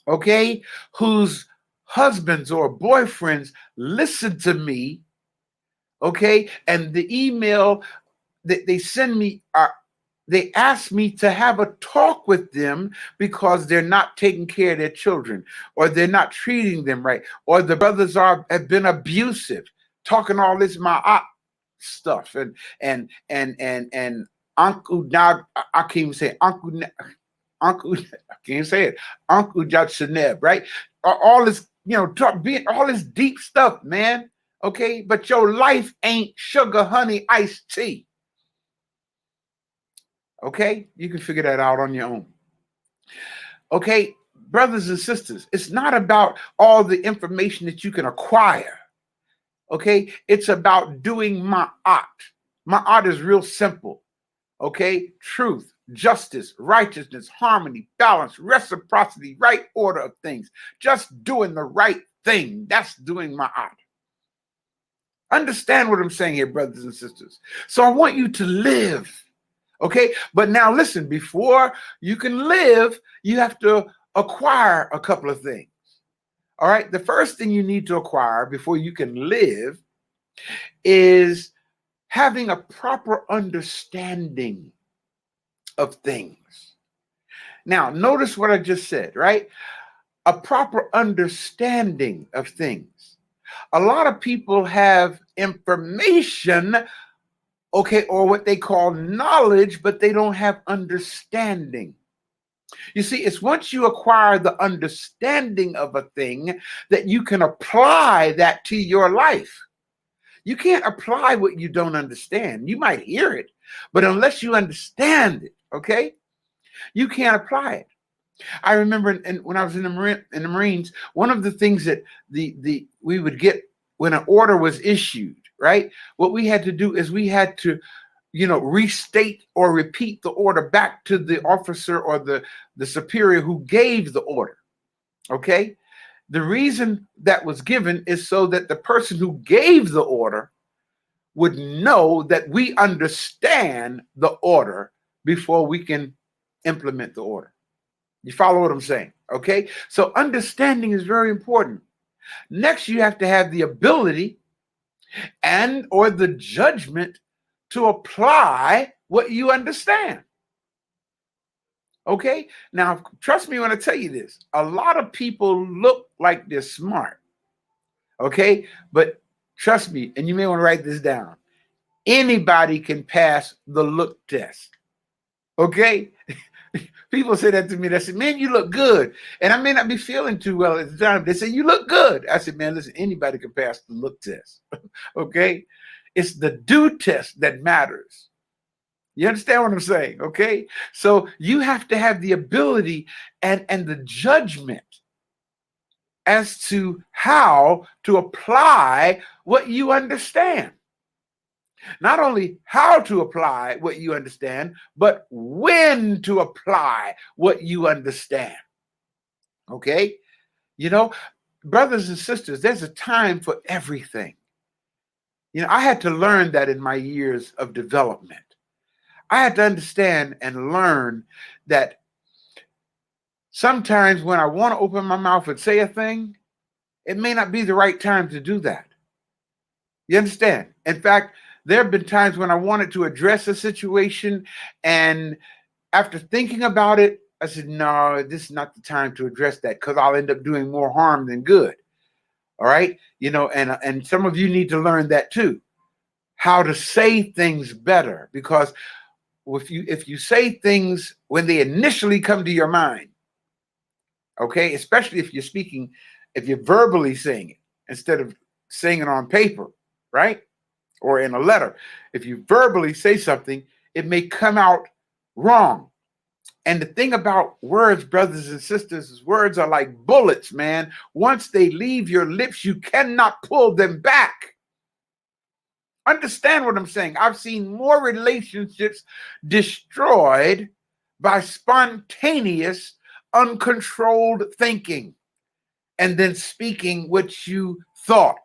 okay, whose husbands or boyfriends listen to me, okay, and the email that they send me they ask me to have a talk with them because they're not taking care of their children, or they're not treating them right, or the brothers have been abusive, talking all this stuff and uncle. Now I can't even say uncle. I can't say it. Uncle Jatsaneb, right? All this, all this deep stuff, man. Okay, but your life ain't sugar, honey, iced tea. Okay, you can figure that out on your own. Okay, brothers and sisters, it's not about all the information that you can acquire. Okay, it's about doing ma'at. Ma'at is real simple. Okay, truth, justice, righteousness, harmony, balance, reciprocity, right order of things. Just doing the right thing. That's doing ma'at. Understand what I'm saying here, brothers and sisters. So I want you to live. Okay, but now listen, before you can live, you have to acquire a couple of things. All right, the first thing you need to acquire before you can live is having a proper understanding of things. Now, notice what I just said, right? A proper understanding of things. A lot of people have information, okay, or what they call knowledge, but they don't have understanding. You see, it's once you acquire the understanding of a thing that you can apply that to your life. You can't apply what you don't understand. You might hear it, but unless you understand it, okay, you can't apply it. I remember when I was in the Marines, one of the things that we would get when an order was issued, right? What we had to do is we had to, restate or repeat the order back to the officer or the superior who gave the order. Okay? The reason that was given is so that the person who gave the order would know that we understand the order before we can implement the order. You follow what I'm saying? Okay? So understanding is very important. Next, you have to have the ability and or the judgment to apply what you understand. Okay? Now, trust me when I tell you this. A lot of people look like they're smart. Okay? But trust me, and you may want to write this down. Anybody can pass the look test. Okay? People say that to me. They say, man, you look good. And I may not be feeling too well at the time. They say, you look good. I said, man, listen, anybody can pass the look test. Okay? It's the do test that matters. You understand what I'm saying? Okay? So you have to have the ability and the judgment as to how to apply what you understand. Not only how to apply what you understand, but when to apply what you understand. Okay? You know, brothers and sisters, there's a time for everything. You know, I had to learn that in my years of development. I had to understand and learn that sometimes when I want to open my mouth and say a thing, it may not be the right time to do that. You understand? In fact, there have been times when I wanted to address a situation, and after thinking about it, I said, no, this is not the time to address that because I'll end up doing more harm than good. All right? You know, and some of you need to learn that too, how to say things better, because if you say things when they initially come to your mind, okay, especially if you're speaking, if you're verbally saying it instead of saying it on paper, right? Or in a letter. If you verbally say something, it may come out wrong. And the thing about words, brothers and sisters, is words are like bullets, man. Once they leave your lips, you cannot pull them back. Understand what I'm saying? I've seen more relationships destroyed by spontaneous, uncontrolled thinking and then speaking what you thought.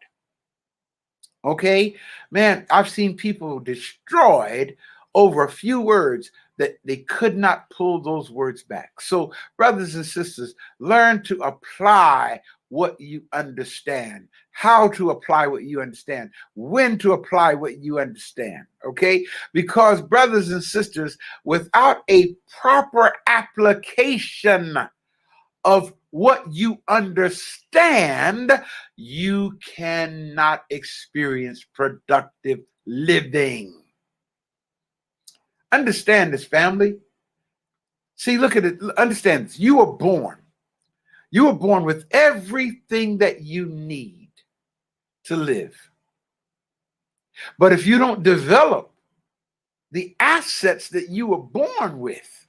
Okay, man, I've seen people destroyed over a few words that they could not pull those words back. So, brothers and sisters, learn to apply what you understand, how to apply what you understand, when to apply what you understand. Okay, because brothers and sisters, without a proper application of what you understand, you cannot experience productive living. Understand this, family. See, look at it. Understand this. You were born. You were born with everything that you need to live. But if you don't develop the assets that you were born with,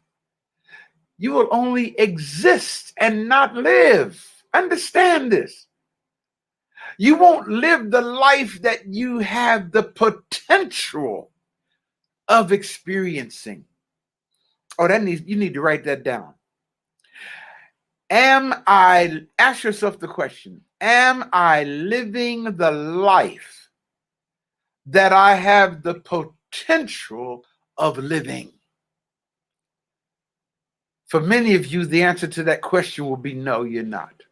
you will only exist and not live. Understand this. You won't live the life that you have the potential of experiencing. Oh, you need to write that down. Ask yourself the question, am I living the life that I have the potential of living? For many of you, the answer to that question will be no, you're not.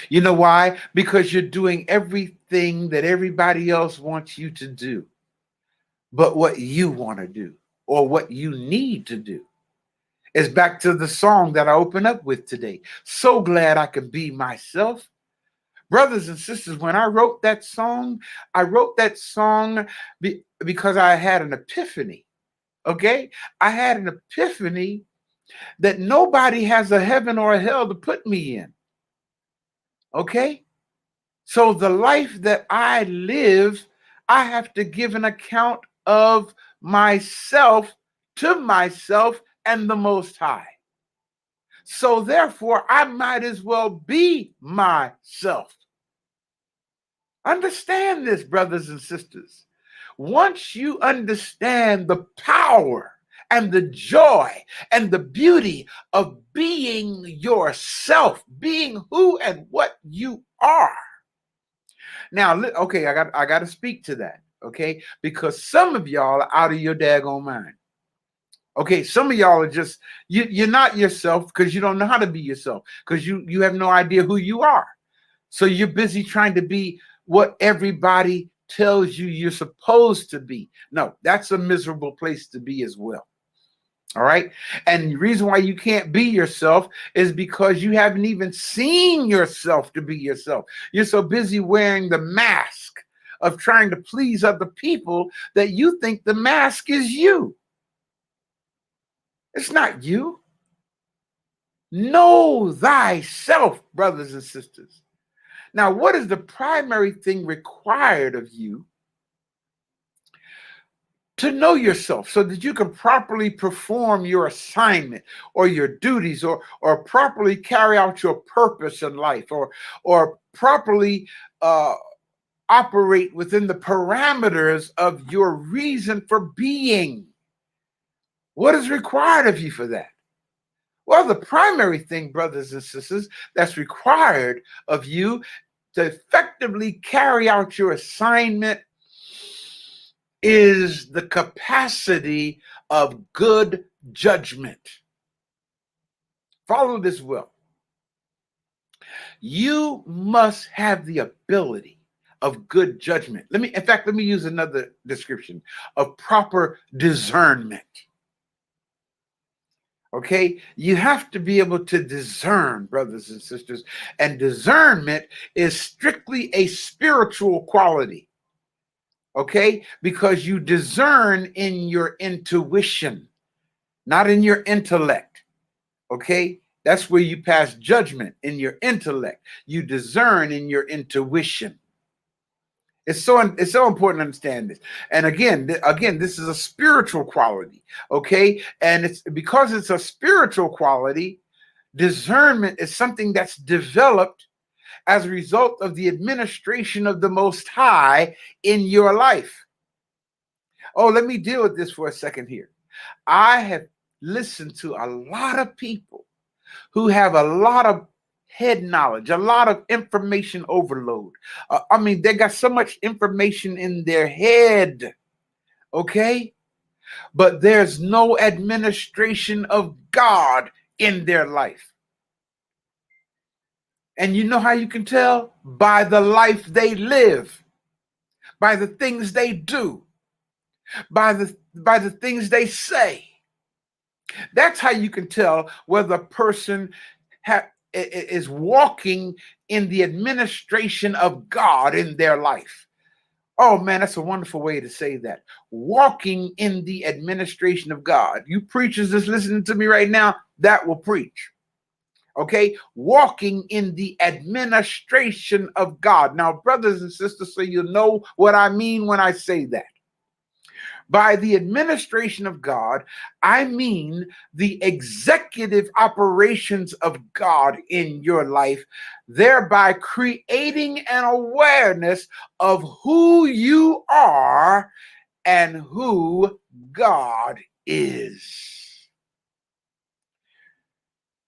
You know why? Because you're doing everything that everybody else wants you to do, but what you want to do or what you need to do. It's back to the song that I opened up with today. So glad I could be myself. Brothers and sisters, when I wrote that song because I had an epiphany. Okay? I had an epiphany that nobody has a heaven or a hell to put me in. Okay? So the life that I live, I have to give an account of myself to myself and the Most High. So therefore, I might as well be myself. Understand this, brothers and sisters. Once you understand the power and the joy and the beauty of being yourself, being who and what you are. Now, okay, I got to speak to that, okay? Because some of y'all are out of your daggone mind. Okay, some of y'all are just, you're not yourself because you don't know how to be yourself, because you have no idea who you are. So you're busy trying to be what everybody tells you you're supposed to be. No, that's a miserable place to be as well. All right. And the reason why you can't be yourself is because you haven't even seen yourself to be yourself. You're so busy wearing the mask of trying to please other people that you think the mask is you. It's not you. Know thyself, brothers and sisters. Now, what is the primary thing required of you to know yourself so that you can properly perform your assignment or your duties or properly carry out your purpose in life or properly operate within the parameters of your reason for being. What is required of you for that? Well, the primary thing, brothers and sisters, that's required of you to effectively carry out your assignment is the capacity of good judgment. Follow this well. You must have the ability of good judgment. Let me use another description of proper discernment. Okay, you have to be able to discern, brothers and sisters, and discernment is strictly a spiritual quality. Okay, because you discern in your intuition, not in your intellect. Okay, that's where you pass judgment, in your intellect. You discern in your intuition. It's so important to understand this. And again, this is a spiritual quality, okay? And it's because it's a spiritual quality, discernment is something that's developed as a result of the administration of the Most High in your life. Oh, let me deal with this for a second here. I have listened to a lot of people who have a lot of head knowledge, a lot of information overload. They got so much information in their head, okay? But there's no administration of God in their life. And you know how you can tell? By the life they live, by the things they do, by the things they say. That's how you can tell whether a person is walking in the administration of God in their life. Oh man, that's a wonderful way to say that. Walking in the administration of God. You preachers that's listening to me right now, that will preach. Okay, walking in the administration of God. Now, brothers and sisters, so you know what I mean when I say that. By the administration of God, I mean the executive operations of God in your life, thereby creating an awareness of who you are and who God is.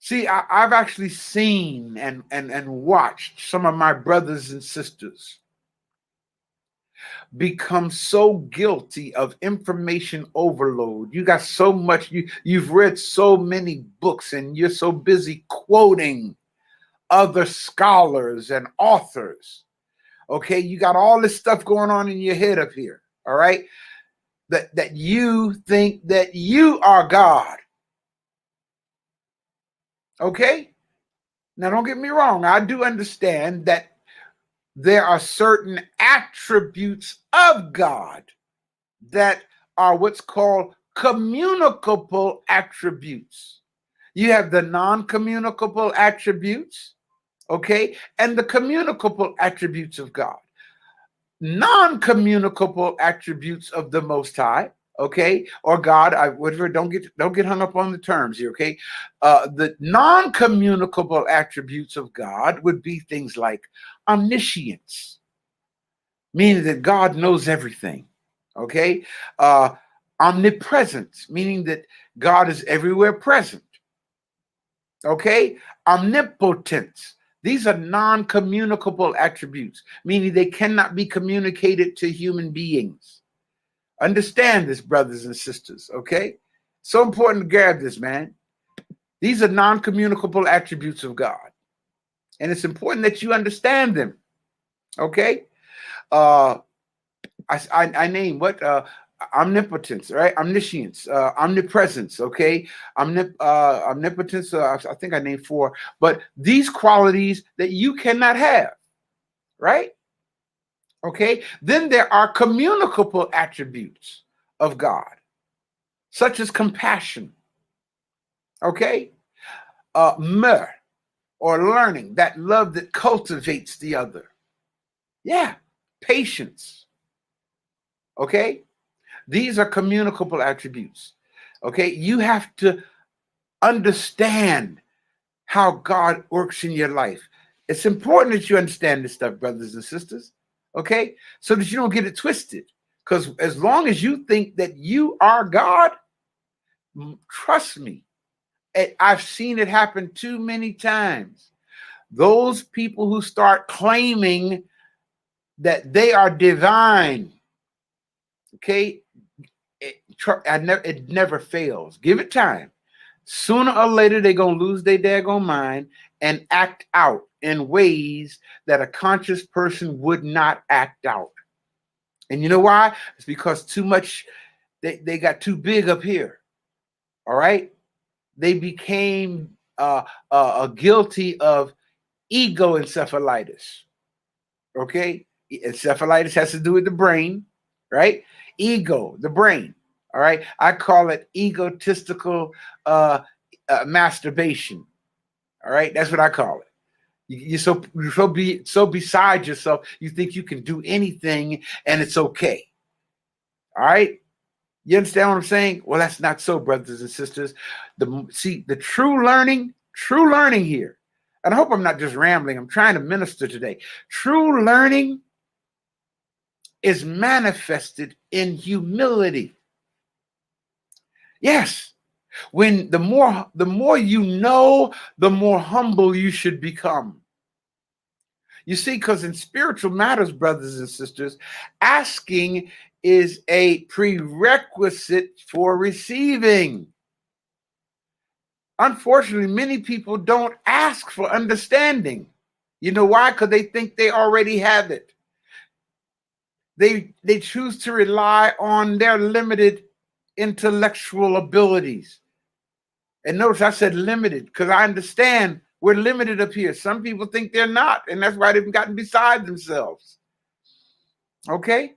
See, I've actually seen and watched some of my brothers and sisters become so guilty of information overload. You got so much, you've read so many books and you're so busy quoting other scholars and authors. Okay, you got all this stuff going on in your head up here, all right? That you think that you are God. Okay? Now don't get me wrong, I do understand that there are certain attributes of God that are what's called communicable attributes. You have the non-communicable attributes, okay, and the communicable attributes of God. Non-communicable attributes of the Most High, okay, or God, whatever. Don't get hung up on the terms here, okay. The non-communicable attributes of God would be things like omniscience, meaning that God knows everything. Okay, omnipresence, meaning that God is everywhere present. Okay, omnipotence. These are non-communicable attributes, meaning they cannot be communicated to human beings. Understand this, brothers and sisters. Okay, so important to grab this, man. These are non-communicable attributes of God, and it's important that you understand them. Okay, I name what omnipotence, right? Omniscience, omnipresence, okay? Omnipotence, I think I named 4, but these qualities that you cannot have, right? Okay, then there are communicable attributes of God, such as compassion, okay? Myrrh, or learning, that love that cultivates the other. Yeah, patience, okay? These are communicable attributes. Okay, you have to understand how God works in your life. It's important that you understand this stuff, brothers and sisters. Okay? So that you don't get it twisted. Because as long as you think that you are God, trust me, I've seen it happen too many times. Those people who start claiming that they are divine, okay, it never fails. Give it time. Sooner or later, they're going to lose their daggone mind and act out in ways that a conscious person would not act out. And you know why? It's because too much, they got too big up here. All right? They became guilty of ego encephalitis. Okay? Encephalitis has to do with the brain, right? Ego, the brain. All right? I call it egotistical masturbation. All right? That's what I call it. You're so beside yourself, you think you can do anything and it's okay. All right? You understand what I'm saying? Well, that's not so, brothers and sisters. The true learning here, and I hope I'm not just rambling, I'm trying to minister today. True learning is manifested in humility. Yes. When the more you know, the more humble you should become. You see, because in spiritual matters, brothers and sisters, asking is a prerequisite for receiving. Unfortunately, many people don't ask for understanding. You know why? Because they think they already have it. They choose to rely on their limited intellectual abilities. And notice I said limited because I understand we're limited up here. Some people think they're not, and that's why they've gotten beside themselves. Okay?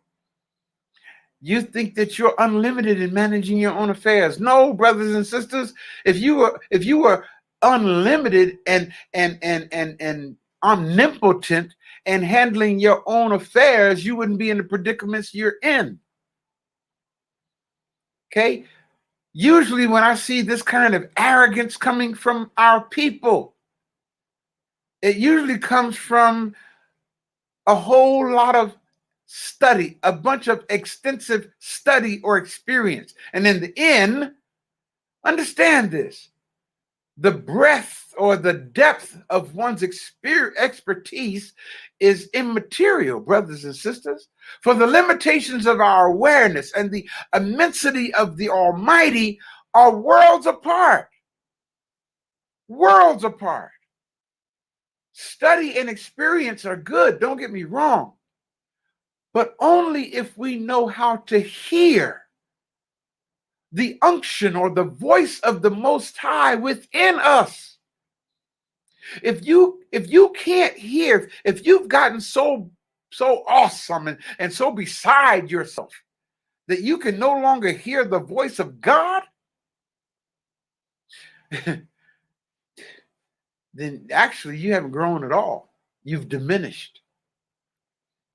You think that you're unlimited in managing your own affairs. No, brothers and sisters, if you were unlimited and omnipotent and handling your own affairs, you wouldn't be in the predicaments you're in. Okay? Usually when I see this kind of arrogance coming from our people, it usually comes from a whole lot of study, a bunch of extensive study or experience. And in the end, understand this, the breadth or the depth of one's expertise is immaterial, brothers and sisters. For the limitations of our awareness and the immensity of the Almighty are worlds apart. Worlds apart. Study and experience are good, don't get me wrong, but only if we know how to hear the unction or the voice of the Most High within us. If you can't hear, if you've gotten so awesome and so beside yourself that you can no longer hear the voice of God, then actually you haven't grown at all. You've diminished.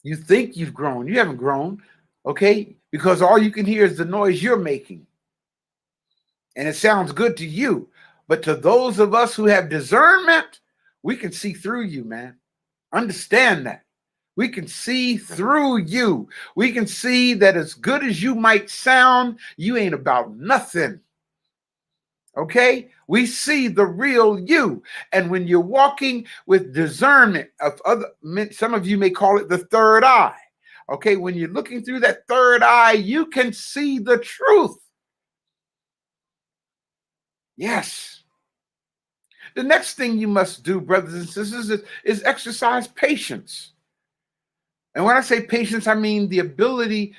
You think you've grown. You haven't grown, okay? Because all you can hear is the noise you're making. And it sounds good to you. But to those of us who have discernment, we can see through you, man. Understand that. We can see through you. We can see that as good as you might sound, you ain't about nothing. Okay? We see the real you. And when you're walking with discernment of some of you may call it the third eye. Okay? When you're looking through that third eye, you can see the truth. Yes. The next thing you must do, brothers and sisters, is exercise patience. And when I say patience, I mean the ability,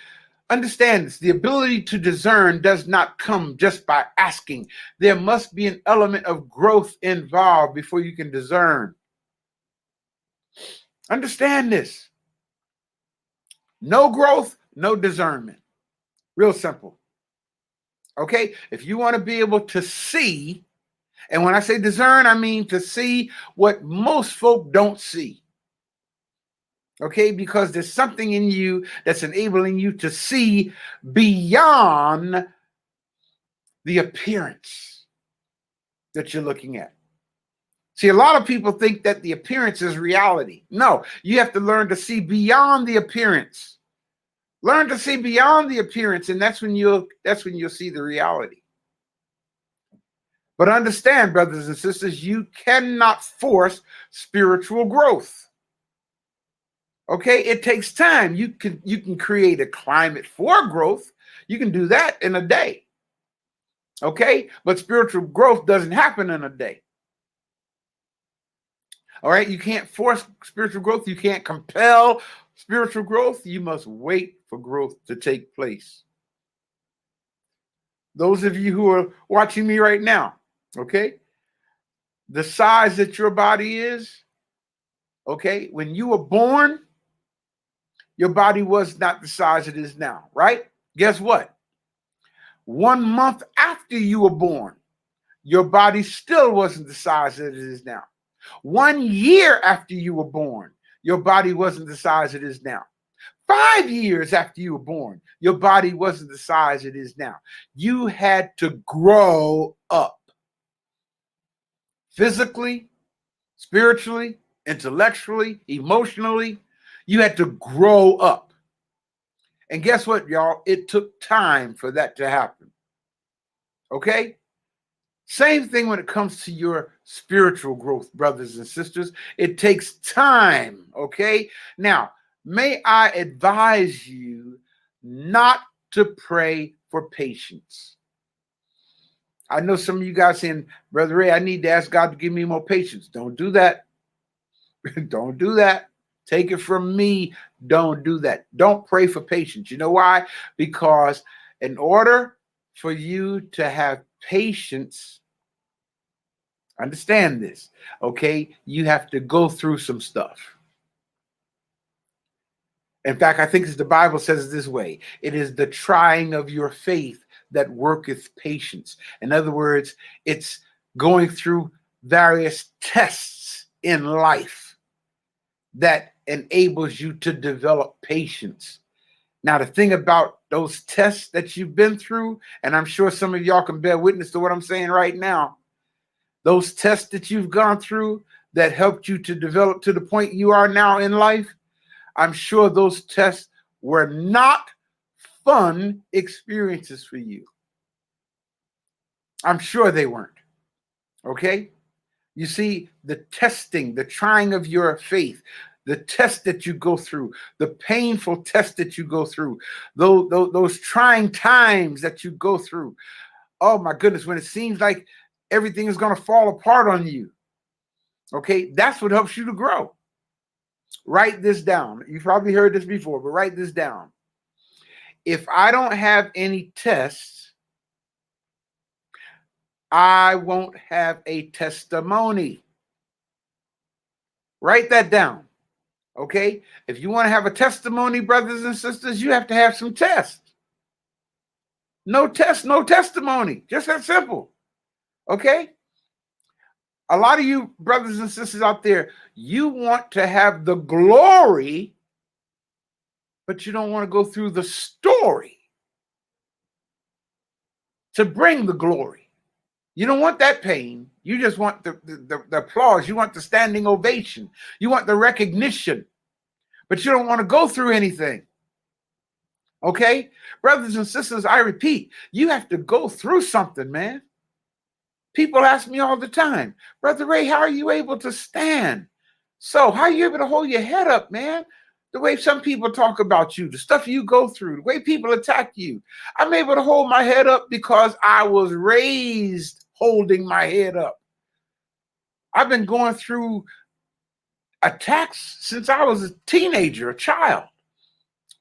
understand this, the ability to discern does not come just by asking. There must be an element of growth involved before you can discern. Understand this. No growth, no discernment. Real simple. Okay? If you want to be able to see, and when I say discern, I mean to see what most folk don't see. Okay, because there's something in you that's enabling you to see beyond the appearance that you're looking at. See, a lot of people think that the appearance is reality. No, you have to learn to see beyond the appearance. Learn to see beyond the appearance, and that's when you'll see the reality. But understand, brothers and sisters, you cannot force spiritual growth. Okay, it takes time. You can create a climate for growth. You can do that in a day. Okay, but spiritual growth doesn't happen in a day. All right, you can't force spiritual growth. You can't compel spiritual growth. You must wait for growth to take place. Those of you who are watching me right now, okay, the size that your body is, okay, when you were born, your body was not the size it is now, right? Guess what? 1 month after you were born, your body still wasn't the size that it is now. 1 year after you were born, your body wasn't the size it is now. 5 years after you were born, your body wasn't the size it is now. You had to grow up. Physically, spiritually, intellectually, emotionally, you had to grow up. And guess what, y'all? It took time for that to happen. Okay? Same thing when it comes to your spiritual growth, brothers and sisters. It takes time, okay? Now, may I advise you not to pray for patience. I know some of you guys saying, Brother Ray, I need to ask God to give me more patience. Don't do that. Don't do that. Take it from me. Don't do that. Don't pray for patience. You know why? Because in order for you to have patience, understand this, okay? You have to go through some stuff. In fact, I think as the Bible says it this way, it is the trying of your faith that worketh patience. In other words, it's going through various tests in life that enables you to develop patience. Now, the thing about those tests that you've been through, and I'm sure some of y'all can bear witness to what I'm saying right now, those tests that you've gone through that helped you to develop to the point you are now in life, I'm sure those tests were not fun experiences for you. I'm sure they weren't. Okay? You see, the testing, the trying of your faith, the test that you go through, the painful test that you go through, those trying times that you go through. Oh my goodness, when it seems like everything is going to fall apart on you. Okay, that's what helps you to grow. Write this down. You've probably heard this before, but write this down. If I don't have any tests, I won't have a testimony. Write that down. Okay? If you want to have a testimony, brothers and sisters, you have to have some tests. No test, no testimony. Just that simple. Okay? A lot of you brothers and sisters out there, you want to have the glory, but you don't want to go through the story to bring the glory. You don't want that pain. You just want the applause. You want the standing ovation. You want the recognition, but you don't want to go through anything. Okay? Brothers and sisters, I repeat, you have to go through something, man. People ask me all the time, Brother Ray, how are you able to stand? So how are you able to hold your head up, man? The way some people talk about you, the stuff you go through, the way people attack you. I'm able to hold my head up because I was raised holding my head up. I've been going through attacks since I was a teenager, a child.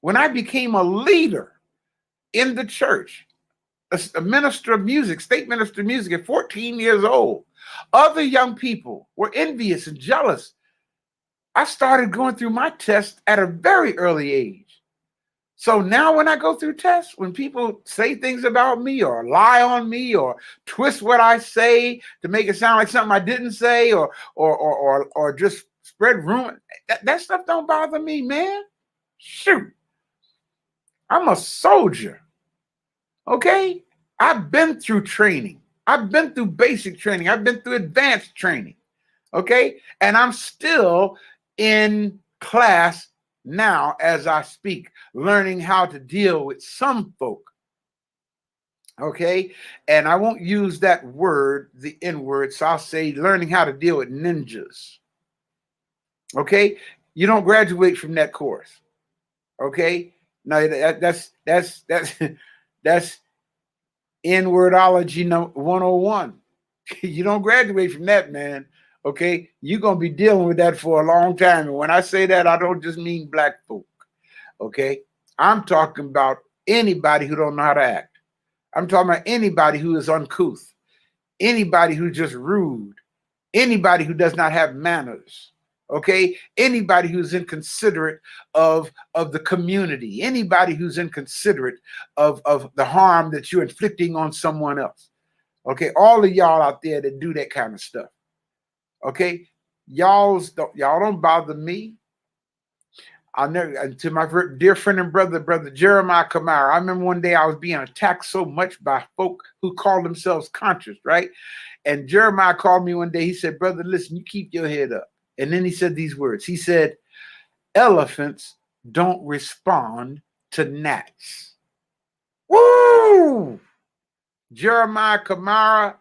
When I became a leader in the church, a minister of music, state minister of music at 14 years old, other young people were envious and jealous. I started going through my tests at a very early age. So now when I go through tests, when people say things about me or lie on me or twist what I say to make it sound like something I didn't say or just spread rumor, that stuff don't bother me, man. Shoot. I'm a soldier. Okay? I've been through training. I've been through basic training. I've been through advanced training. Okay. And I'm still in class now as I speak, learning how to deal with some folk. Okay. And I won't use that word, the N word. So I'll say learning how to deal with ninjas. Okay. You don't graduate from that course. Okay. No, that's that's N-wordology 101. You don't graduate from that, man. Okay. You're going to be dealing with that for a long time. And when I say that, I don't just mean black folk. Okay. I'm talking about anybody who don't know how to act. I'm talking about anybody who is uncouth, anybody who's just rude, anybody who does not have manners, okay? Anybody who's inconsiderate of the community, anybody who's inconsiderate of the harm that you're inflicting on someone else, okay? All of y'all out there that do that kind of stuff, okay? Y'all don't bother me. I'll never, to my dear friend and brother Jeremiah Kamara. I remember one day I was being attacked so much by folk who call themselves conscious, right? And Jeremiah called me one day. He said, brother, listen, you keep your head up. And then he said these words. He said, elephants don't respond to gnats. Woo! Jeremiah Kamara,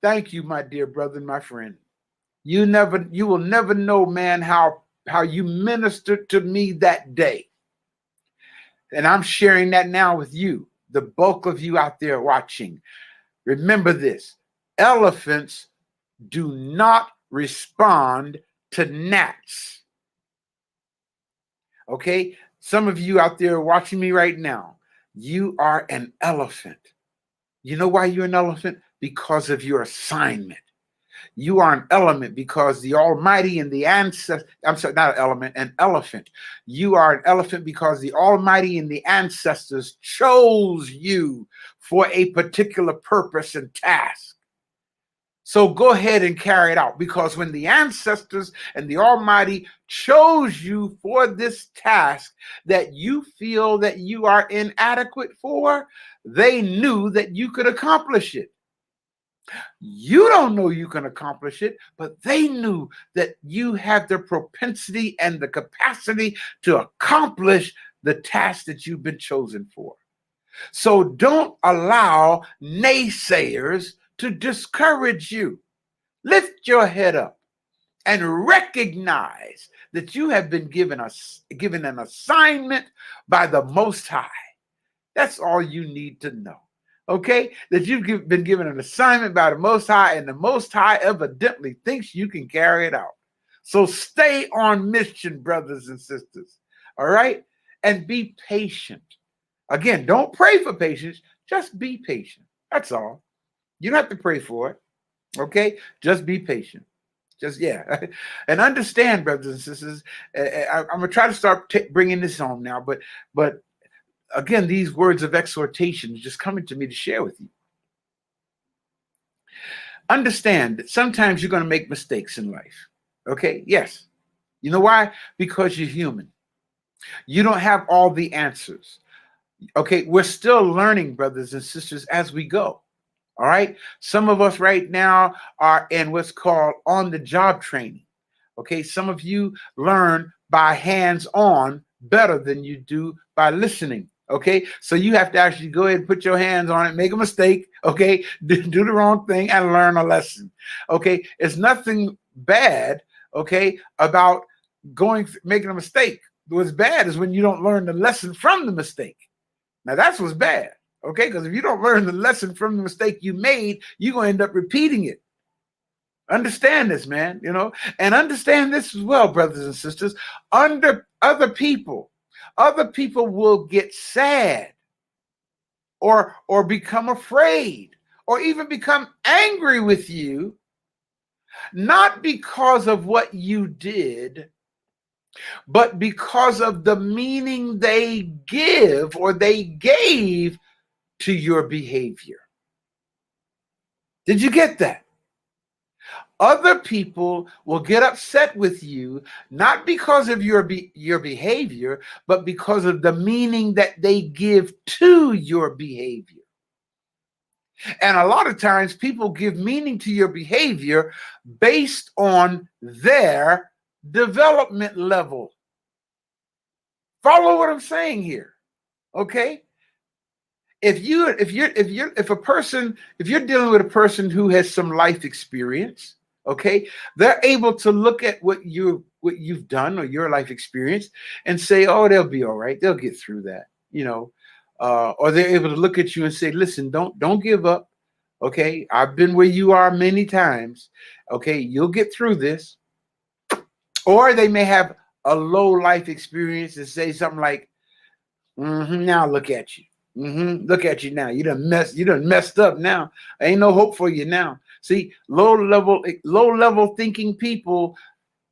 thank you, my dear brother and my friend. You will never know, man, how you ministered to me that day. And I'm sharing that now with you, the bulk of you out there watching. Remember this, elephants do not respond to gnats. Okay? Some of you out there watching me right now, you are an elephant. You know why you're an elephant? Because of your assignment. You are an element because the Almighty and the ancestors, I'm sorry, not an element, an elephant. You are an elephant because the Almighty and the ancestors chose you for a particular purpose and task. So go ahead and carry it out, because when the ancestors and the Almighty chose you for this task that you feel that you are inadequate for, they knew that you could accomplish it. You don't know you can accomplish it, but they knew that you have the propensity and the capacity to accomplish the task that you've been chosen for. So don't allow naysayers to discourage you. Lift your head up and recognize that you have been given an assignment by the Most High. That's all you need to know. Okay, that you've been given an assignment by the Most High, and the Most High evidently thinks you can carry it out. So stay on mission, brothers and sisters. All right, and be patient. Again, don't pray for patience. Just be patient. That's all. You don't have to pray for it. Okay, just be patient. And understand, brothers and sisters. I'm gonna try to start bringing this home now, but. Again, these words of exhortation just coming to me to share with you. Understand that sometimes you're going to make mistakes in life. Okay? Yes. You know why? Because you're human. You don't have all the answers. Okay? We're still learning, brothers and sisters, as we go. All right? Some of us right now are in what's called on-the-job training. Okay? Some of you learn by hands-on better than you do by listening. Okay, so you have to actually go ahead and put your hands on it, make a mistake, okay, do the wrong thing and learn a lesson. Okay, it's nothing bad, okay, about making a mistake. What's bad is when you don't learn the lesson from the mistake. Now that's what's bad, okay, because if you don't learn the lesson from the mistake you made, you're going to end up repeating it. Understand this, man, and understand this as well, brothers and sisters. Under other people will get sad or become afraid or even become angry with you, not because of what you did, but because of the meaning they give or they gave to your behavior. Did you get that? Other people will get upset with you, not because of your behavior, but because of the meaning that they give to your behavior. And a lot of times people give meaning to your behavior based on their development level. Follow what I'm saying here. Okay? If you're dealing with a person who has some life experience, okay, they're able to look at what you've done or your life experience and say, oh, they'll be all right. They'll get through that, or they're able to look at you and say, listen, don't give up. Okay, I've been where you are many times. Okay, you'll get through this. Or they may have a low life experience and say something like, now look at you. Look at you now. You done messed up now. Ain't no hope for you now. See, low level thinking people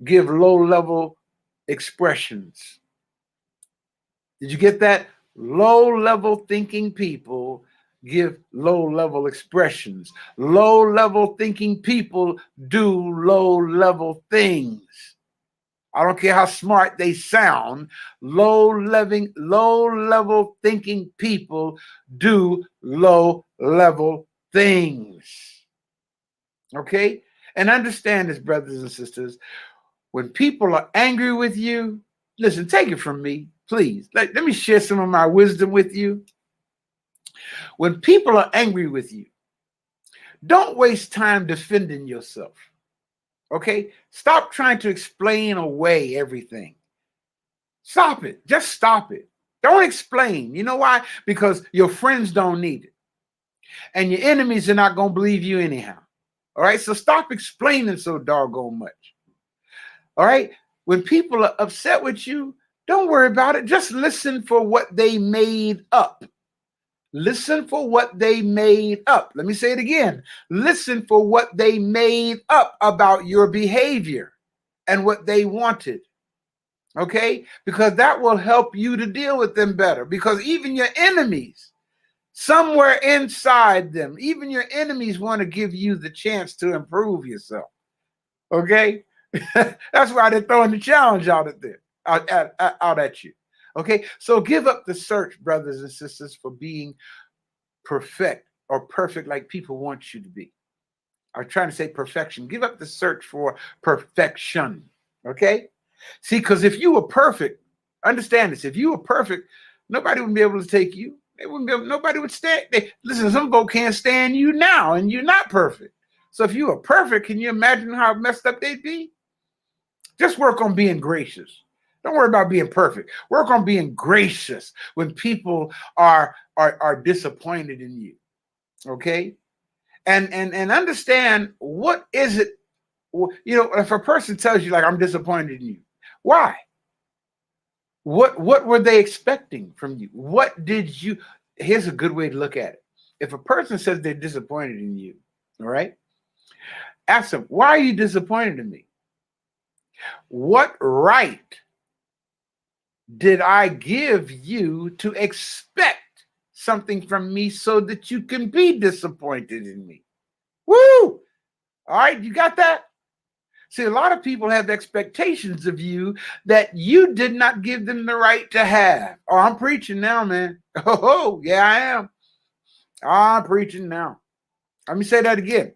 give low level expressions. Did you get that? Low level thinking people give low level expressions. Low level thinking people do low level things. I don't care how smart they sound. Low level thinking people do low level things. Okay? And understand this, brothers and sisters. When people are angry with you, listen, take it from me, please. Let me share some of my wisdom with you. When people are angry with you, don't waste time defending yourself. Okay? Stop trying to explain away everything. Stop it. Just stop it. Don't explain. You know why? Because your friends don't need it. And your enemies are not going to believe you anyhow. All right? So stop explaining so doggone much. All right? When people are upset with you, don't worry about it. Just listen for what they made up. Listen for what they made up. Let me say it again. Listen for what they made up about your behavior and what they wanted. Okay? Because that will help you to deal with them better. Because even your enemies, somewhere inside them, even your enemies want to give you the chance to improve yourself. Okay? That's why they're throwing the challenge out at you. Okay? So give up the search, brothers and sisters, for being perfect like people want you to be. I'm trying to say perfection. Give up the search for perfection. Okay? See, because if you were perfect, understand this, if you were perfect, nobody would be able to take you. Nobody would stand. Listen, some folks can't stand you now, and you're not perfect. So if you were perfect, can you imagine how messed up they'd be? Just work on being gracious. Don't worry about being perfect. Work on being gracious when people are disappointed in you. Okay? And understand, what is it, if a person tells you, like, I'm disappointed in you, why? What were they expecting from you? Here's a good way to look at it. If a person says they're disappointed in you, all right, ask them, why are you disappointed in me? What right did I give you to expect something from me so that you can be disappointed in me? Woo! All right, you got that? See, a lot of people have expectations of you that you did not give them the right to have. Oh, I'm preaching now, man. Oh, yeah, I am. I'm preaching now. Let me say that again.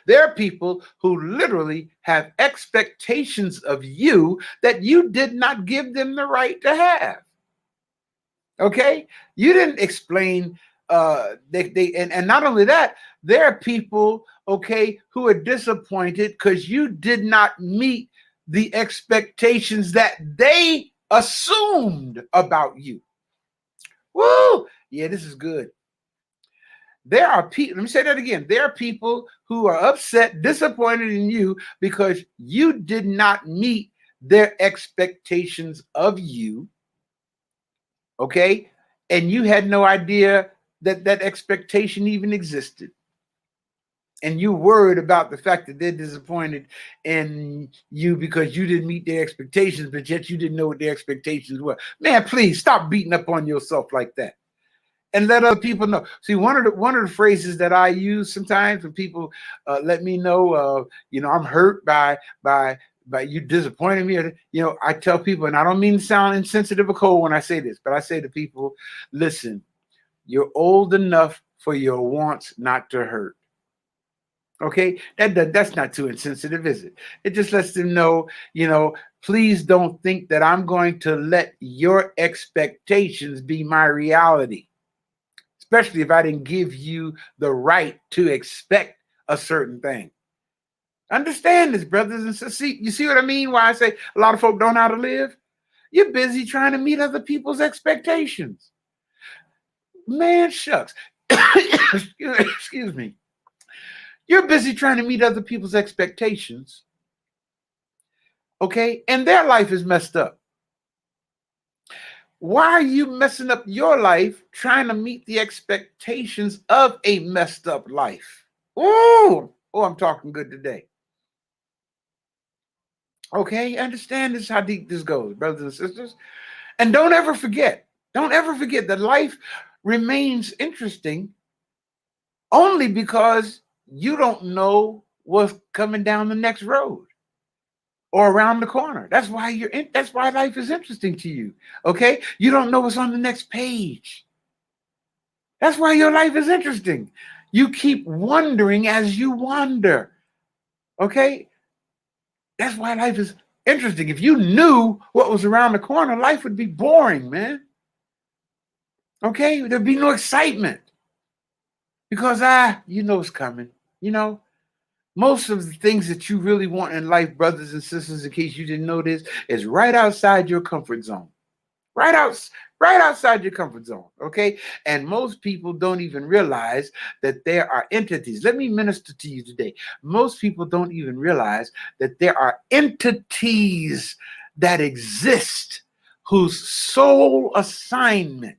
There are people who literally have expectations of you that you did not give them the right to have. Okay? You didn't explain. And not only that, there are people, okay, who are disappointed because you did not meet the expectations that they assumed about you. Woo! Yeah, this is good. There are people, let me say that again. There are people who are upset, disappointed in you because you did not meet their expectations of you. Okay? And you had no idea that expectation even existed. And you worried about the fact that they're disappointed in you because you didn't meet their expectations, but yet you didn't know what their expectations were. Man, please stop beating up on yourself like that. And let other people know. See, one of the phrases that I use sometimes when people let me know, I'm hurt by you disappointing me. I tell people, and I don't mean to sound insensitive or cold when I say this, but I say to people, listen, you're old enough for your wants not to hurt. Okay, that's not too insensitive, is it? It just lets them know, please don't think that I'm going to let your expectations be my reality, especially if I didn't give you the right to expect a certain thing. Understand this, brothers and sisters. You see what I mean? Why I say a lot of folk don't know how to live? You're busy trying to meet other people's expectations. Man, shucks. Excuse me. You're busy trying to meet other people's expectations, okay? And their life is messed up. Why are you messing up your life trying to meet the expectations of a messed up life? Oh, I'm talking good today. Okay, understand this, how deep this goes, brothers and sisters. And don't ever forget that life remains interesting only because you don't know what's coming down the next road or around the corner. That's why that's why life is interesting to you. Okay? You don't know what's on the next page. That's why your life is interesting. You keep wondering as you wander. Okay? That's why life is interesting. If you knew what was around the corner, life would be boring, man. Okay? There'd be no excitement. Because you know it's coming. Most of the things that you really want in life, brothers and sisters, in case you didn't know this, is right outside your comfort zone. Right outside your comfort zone, okay? And most people don't even realize that there are entities. Let me minister to you today. Most people don't even realize that there are entities that exist whose sole assignment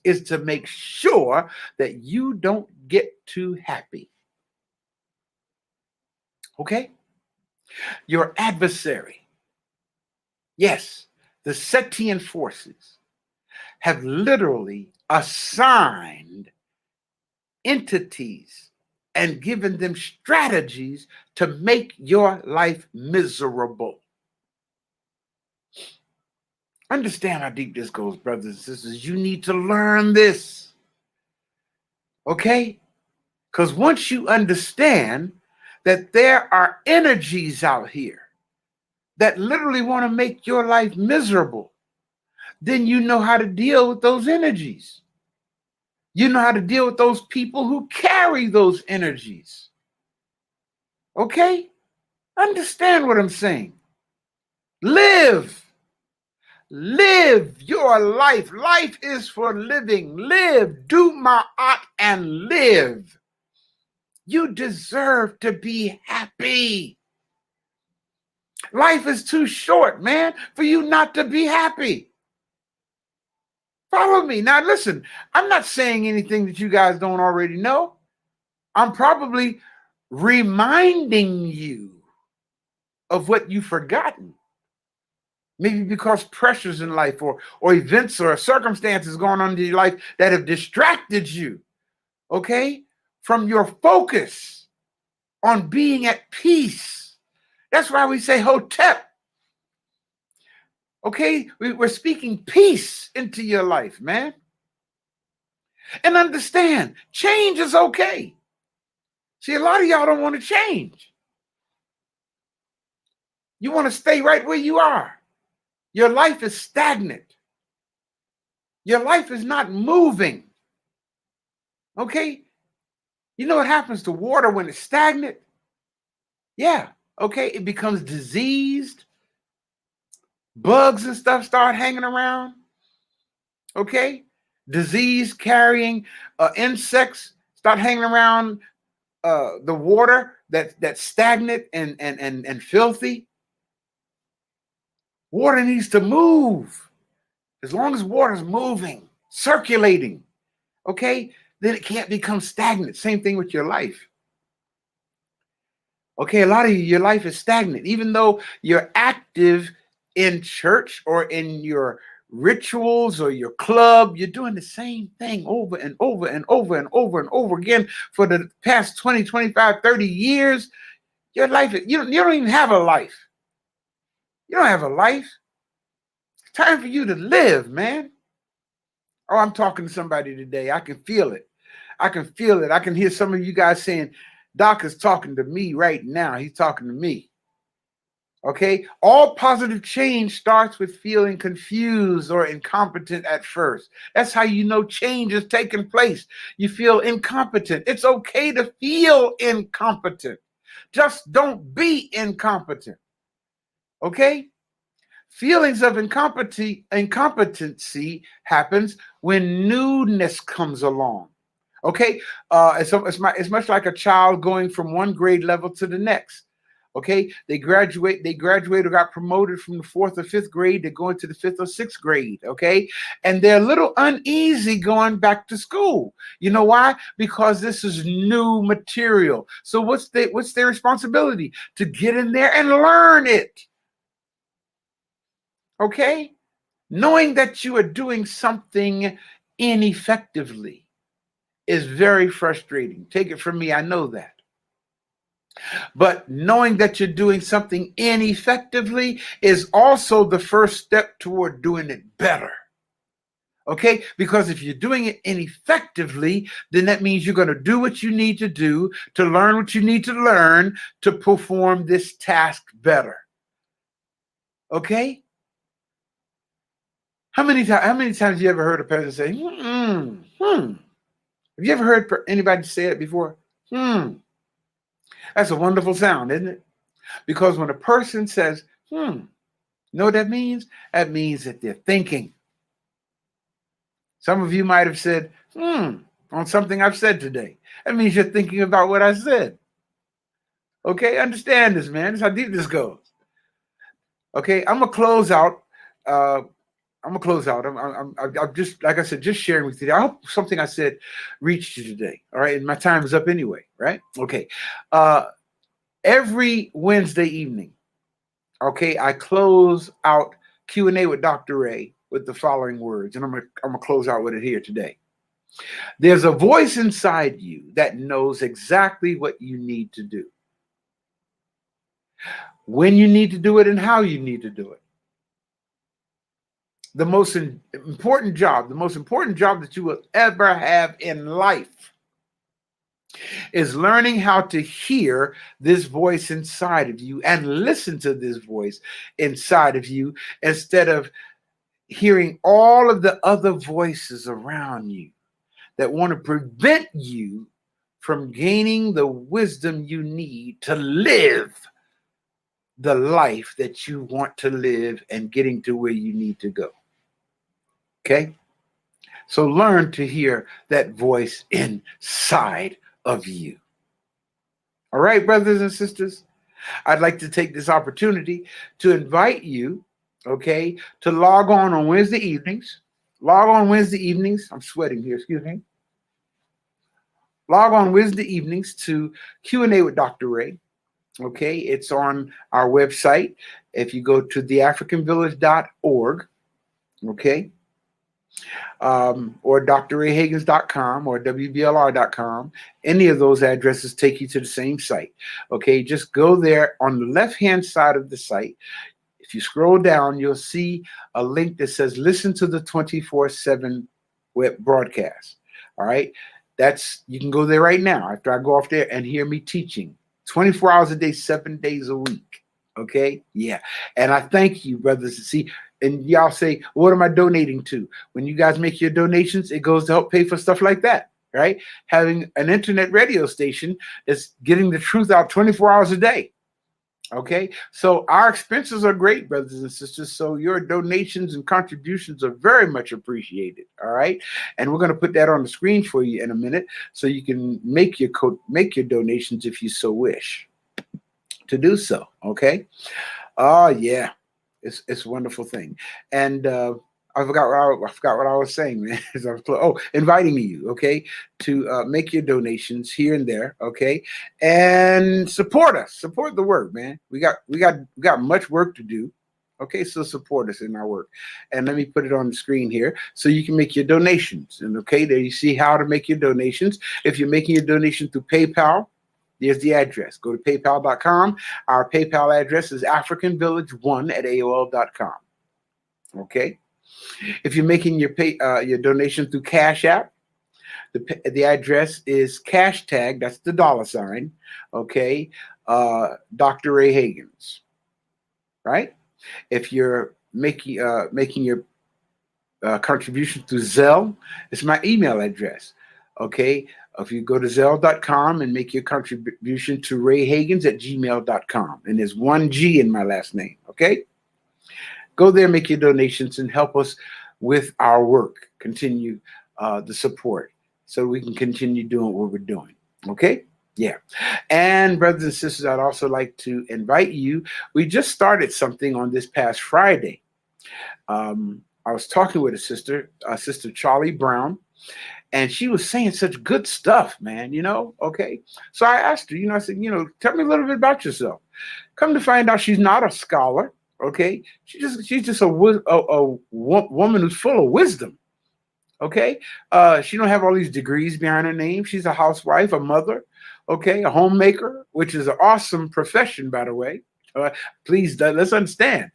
is to make sure that you don't get too happy. Okay? Your adversary, yes, the Setian forces have literally assigned entities and given them strategies to make your life miserable. Understand how deep this goes, brothers and sisters. You need to learn this. Okay? Because once you understand that there are energies out here that literally want to make your life miserable, then you know how to deal with those energies. You know how to deal with those people who carry those energies. Okay? Understand what I'm saying. Live your life. Life is for living. Live, do ma'at and live. You deserve to be happy. Life is too short, man, for you not to be happy. Follow me. Now, listen, I'm not saying anything that you guys don't already know. I'm probably reminding you of what you've forgotten. Maybe because pressures in life or events or circumstances going on in your life that have distracted you, okay, from your focus on being at peace. That's why we say Hotep. Okay, we're speaking peace into your life, man. And understand, change is okay. See, a lot of y'all don't want to change. You want to stay right where you are. Your life is stagnant. Your life is not moving. Okay? You know what happens to water when it's stagnant? Yeah, okay, it becomes diseased. Bugs and stuff start hanging around. Okay? Disease carrying insects start hanging around the water that's stagnant and filthy. Water needs to move. As long as water's moving, circulating, okay, then it can't become stagnant. Same thing with your life. Okay, a lot of your life is stagnant. Even though you're active in church or in your rituals or your club, you're doing the same thing over and over and over and over and over again for the past 20, 25, 30 years. Your life, you don't even have a life. You don't have a life. It's time for you to live, man. Oh, I'm talking to somebody today. I can feel it. I can feel it. I can hear some of you guys saying, Doc is talking to me right now. He's talking to me. Okay, all positive change starts with feeling confused or incompetent at first. That's how you know change is taking place. You feel incompetent. It's okay to feel incompetent. Just don't be incompetent. Okay? Feelings of incompetency happens when newness comes along. Okay, it's much like a child going from one grade level to the next. Okay, they graduate or got promoted from the 4th or 5th grade. They go into the 5th or 6th grade. Okay, and they're a little uneasy going back to school. You know why? Because this is new material. So what's their responsibility? To get in there and learn it. Okay, knowing that you are doing something ineffectively is very frustrating. Take it from me, I know that. But knowing that you're doing something ineffectively is also the first step toward doing it better. Okay? Because if you're doing it ineffectively, then that means you're going to do what you need to do to learn what you need to learn to perform this task better. Okay? How many times have you ever heard a person say, Have you ever heard anybody say it before? That's a wonderful sound, isn't it? Because when a person says, you know what that means? That means that they're thinking. Some of you might have said, on something I've said today. That means you're thinking about what I said. Okay, understand this, man. This is how deep this goes. Okay, I'm gonna close out. I'm just, like I said, just sharing with you. I hope something I said reached you today. All right, and my time is up anyway, right? Okay. Every Wednesday evening, okay, I close out Q&A with Dr. Ray with the following words, and I'm gonna close out with it here today. There's a voice inside you that knows exactly what you need to do, when you need to do it, and how you need to do it. The most important job that you will ever have in life is learning how to hear this voice inside of you and listen to this voice inside of you instead of hearing all of the other voices around you that want to prevent you from gaining the wisdom you need to live the life that you want to live and getting to where you need to go. Okay? So learn to hear that voice inside of you. All right, brothers and sisters, I'd like to take this opportunity to invite you, okay, to log on Wednesday evenings. I'm sweating here, excuse me. Log on Wednesday evenings to Q&A with Dr. Ray. Okay, it's on our website. If you go to theafricanvillage.org, okay, or drrayhagins.com or wblr.com. Any of those addresses take you to the same site. Okay, just go there on the left-hand side of the site. If you scroll down, you'll see a link that says listen to the 24/7 web broadcast. All right, you can go there right now after I go off there and hear me teaching 24 hours a day, 7 days a week. Okay, yeah, and I thank you, brothers. See, and y'all say, what am I donating to? When you guys make your donations, it goes to help pay for stuff like that, right? Having an internet radio station that's getting the truth out 24 hours a day. Okay, so our expenses are great, brothers and sisters. So your donations and contributions are very much appreciated. All right, and we're going to put that on the screen for you in a minute, so you can make your donations if you so wish to do so. Okay, yeah. It's a wonderful thing. And I forgot what I was saying, man. Inviting you, okay, to make your donations here and there, okay, and support us. Support the work, man. We got much work to do. Okay, so support us in our work. And let me put it on the screen here so you can make your donations. And okay, there you see how to make your donations. If you're making your donation through PayPal, there's the address. Go to paypal.com. Our PayPal address is africanvillage1@aol.com. Okay. If you're making your donation through Cash App, The address is #, that's the $, okay, Dr. Ray Hagins, right? If you're making your contribution through Zelle, it's my email address, okay? If you go to Zelle.com and make your contribution to rayhagins@gmail.com, and there's one G in my last name, okay? Go there, make your donations, and help us with our work. Continue the support so we can continue doing what we're doing, okay? Yeah. And brothers and sisters, I'd also like to invite you. We just started something on this past Friday. I was talking with a sister, Sister Charlie Brown, and she was saying such good stuff, man, okay? So I asked her, I said, tell me a little bit about yourself. Come to find out she's not a scholar, okay? She's just a woman who's full of wisdom, okay? She don't have all these degrees behind her name. She's a housewife, a mother, okay? A homemaker, which is an awesome profession, by the way. Please, let's understand.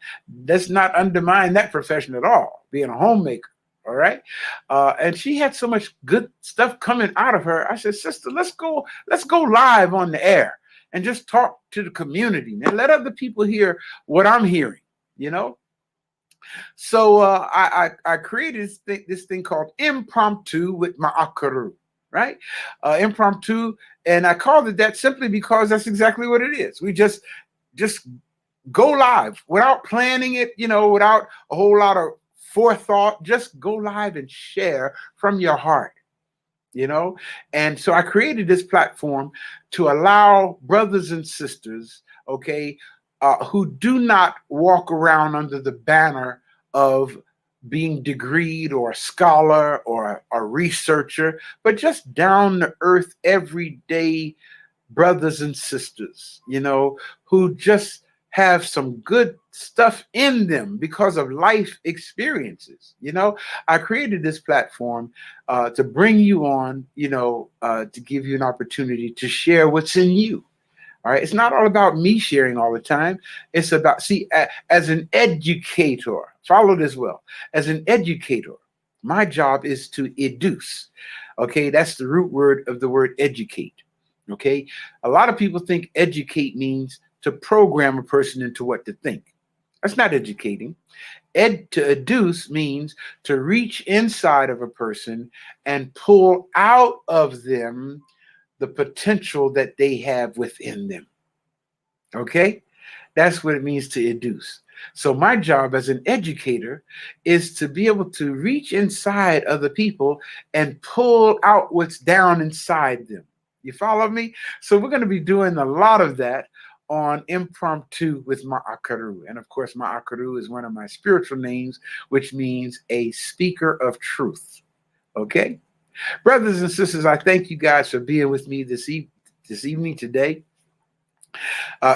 Let's not undermine that profession at all, being a homemaker, all right? And she had so much good stuff coming out of her. I said, sister, let's go live on the air and just talk to the community, man. Let other people hear what I'm hearing, So I created this thing called Impromptu with Ma'akaru, right? Impromptu, and I called it that simply because that's exactly what it is. We just go live without planning it, without a whole lot of forethought. Just go live and share from your heart, And so I created this platform to allow brothers and sisters, okay, who do not walk around under the banner of being degreed or a scholar or a researcher, but just down to earth, everyday brothers and sisters, who just have some good stuff in them because of life experiences. I created this platform to bring you on, to give you an opportunity to share what's in you. All right. It's not all about me sharing all the time. It's about, as an educator, follow this well. As an educator, my job is to educe. Okay. That's the root word of the word educate. Okay. A lot of people think educate means to program a person into what to think. That's not educating. To educe means to reach inside of a person and pull out of them the potential that they have within them. Okay? That's what it means to educe. So my job as an educator is to be able to reach inside other people and pull out what's down inside them. You follow me? So we're going to be doing a lot of that on Impromptu with Ma'akaru. And of course, Ma'akaru is one of my spiritual names, which means a speaker of truth. Okay? Brothers and sisters, I thank you guys for being with me this evening today.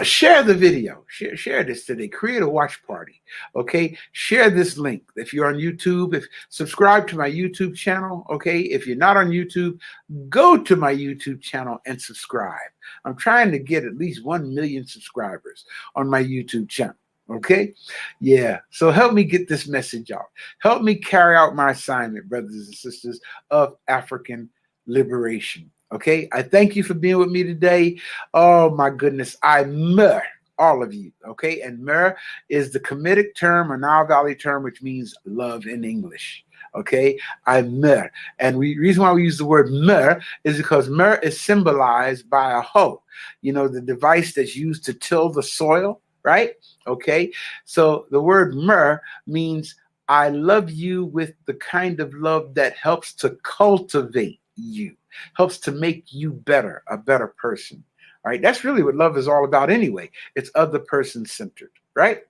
Share the video. Share this today. Create a watch party. Okay? Share this link. If you're on YouTube, subscribe to my YouTube channel. Okay? If you're not on YouTube, go to my YouTube channel and subscribe. I'm trying to get at least 1 million subscribers on my YouTube channel. Okay? Yeah. So help me get this message out. Help me carry out my assignment, brothers and sisters, of African liberation. Okay? I thank you for being with me today. Oh my goodness. I mer all of you. Okay? And mer is the Kemetic term or Nile Valley term, which means love in English. Okay? I mer. And the reason why we use the word mer is because mer is symbolized by a hoe. The device that's used to till the soil. Right? Okay. So the word mer means I love you with the kind of love that helps to cultivate you, helps to make you better, a better person. All right. That's really what love is all about anyway. It's other person centered. Right?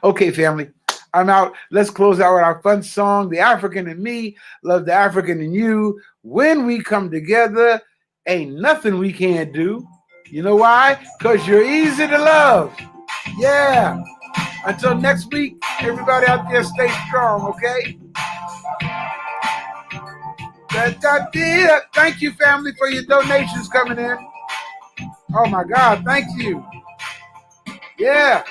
Okay, family. I'm out. Let's close out with our fun song, The African in Me, Love the African in You. When we come together, ain't nothing we can't do. You know why? Because you're easy to love. Yeah. Until next week, everybody out there, stay strong, okay? Thank you, family, for your donations coming in. Oh, my God. Thank you. Yeah.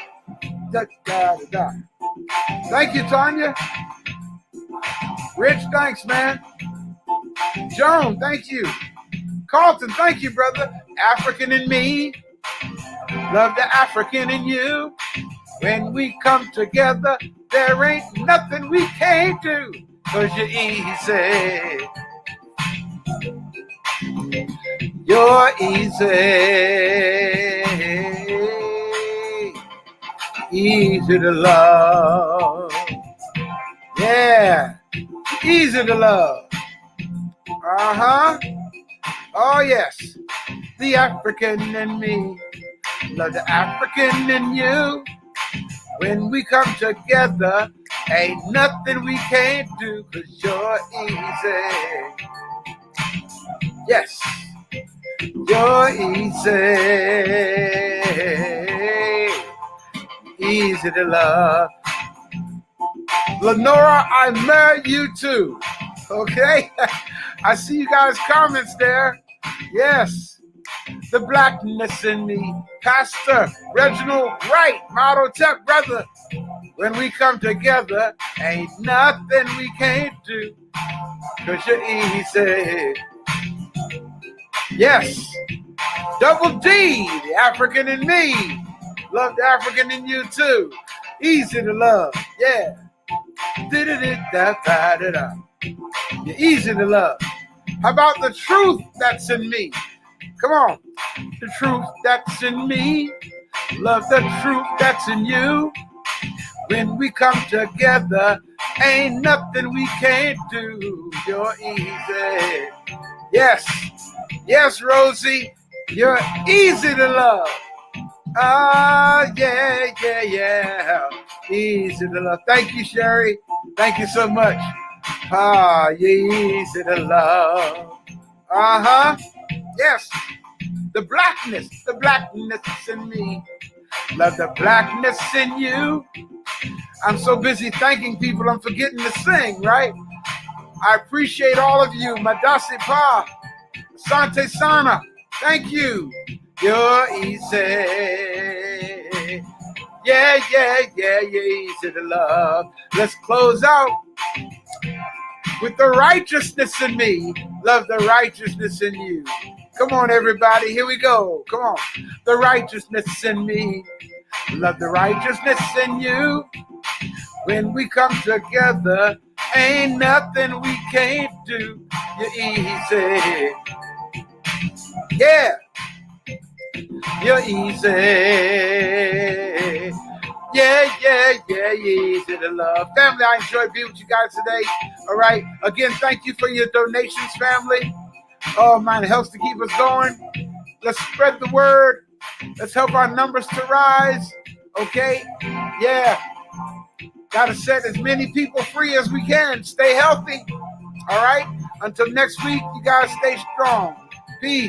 Thank you, Tanya. Rich, thanks, man. Joan, thank you. Carlton, thank you, brother. African in me, love the African in you. When we come together, there ain't nothing we can't do, 'cause you're easy. You're easy. Easy to love. Yeah. Easy to love. Uh-huh. Oh, yes. The African in me, love the African in you. When we come together, ain't nothing we can't do, 'cause you're easy. Yes. You're easy. Easy to love. Lenora, I married you too. Okay? I see you guys' comments there. Yes. The blackness in me. Pastor Reginald Wright, Model Tech brother. When we come together, ain't nothing we can't do, 'cause you're easy. Yes. Double D, the African in me. Love the African in you too. Easy to love. Yeah. Da-da-da-da-da-da. You're easy to love. How about the truth that's in me? Come on. The truth that's in me. Love the truth that's in you. When we come together, ain't nothing we can't do. You're easy. Yes. Yes, Rosie. You're easy to love. Yeah. Easy to love. Thank you, Sherry. Thank you so much. You're easy to love. Uh-huh. Yes. The blackness in me. Love the blackness in you. I'm so busy thanking people, I'm forgetting to sing, right? I appreciate all of you. Madasi Pa, Sante Sana, thank you. You're easy. Yeah, you're easy to love. Let's close out with the righteousness in me. Love the righteousness in you. Come on, everybody. Here we go. Come on. The righteousness in me. Love the righteousness in you. When we come together, ain't nothing we can't do. You're easy. Yeah. You're easy. Yeah, you're easy to love. Family, I enjoyed being with you guys today. All right. Again, thank you for your donations, family. Oh, man, it helps to keep us going. Let's spread the word. Let's help our numbers to rise. Okay? Yeah. Got to set as many people free as we can. Stay healthy. All right? Until next week, you guys stay strong. Peace.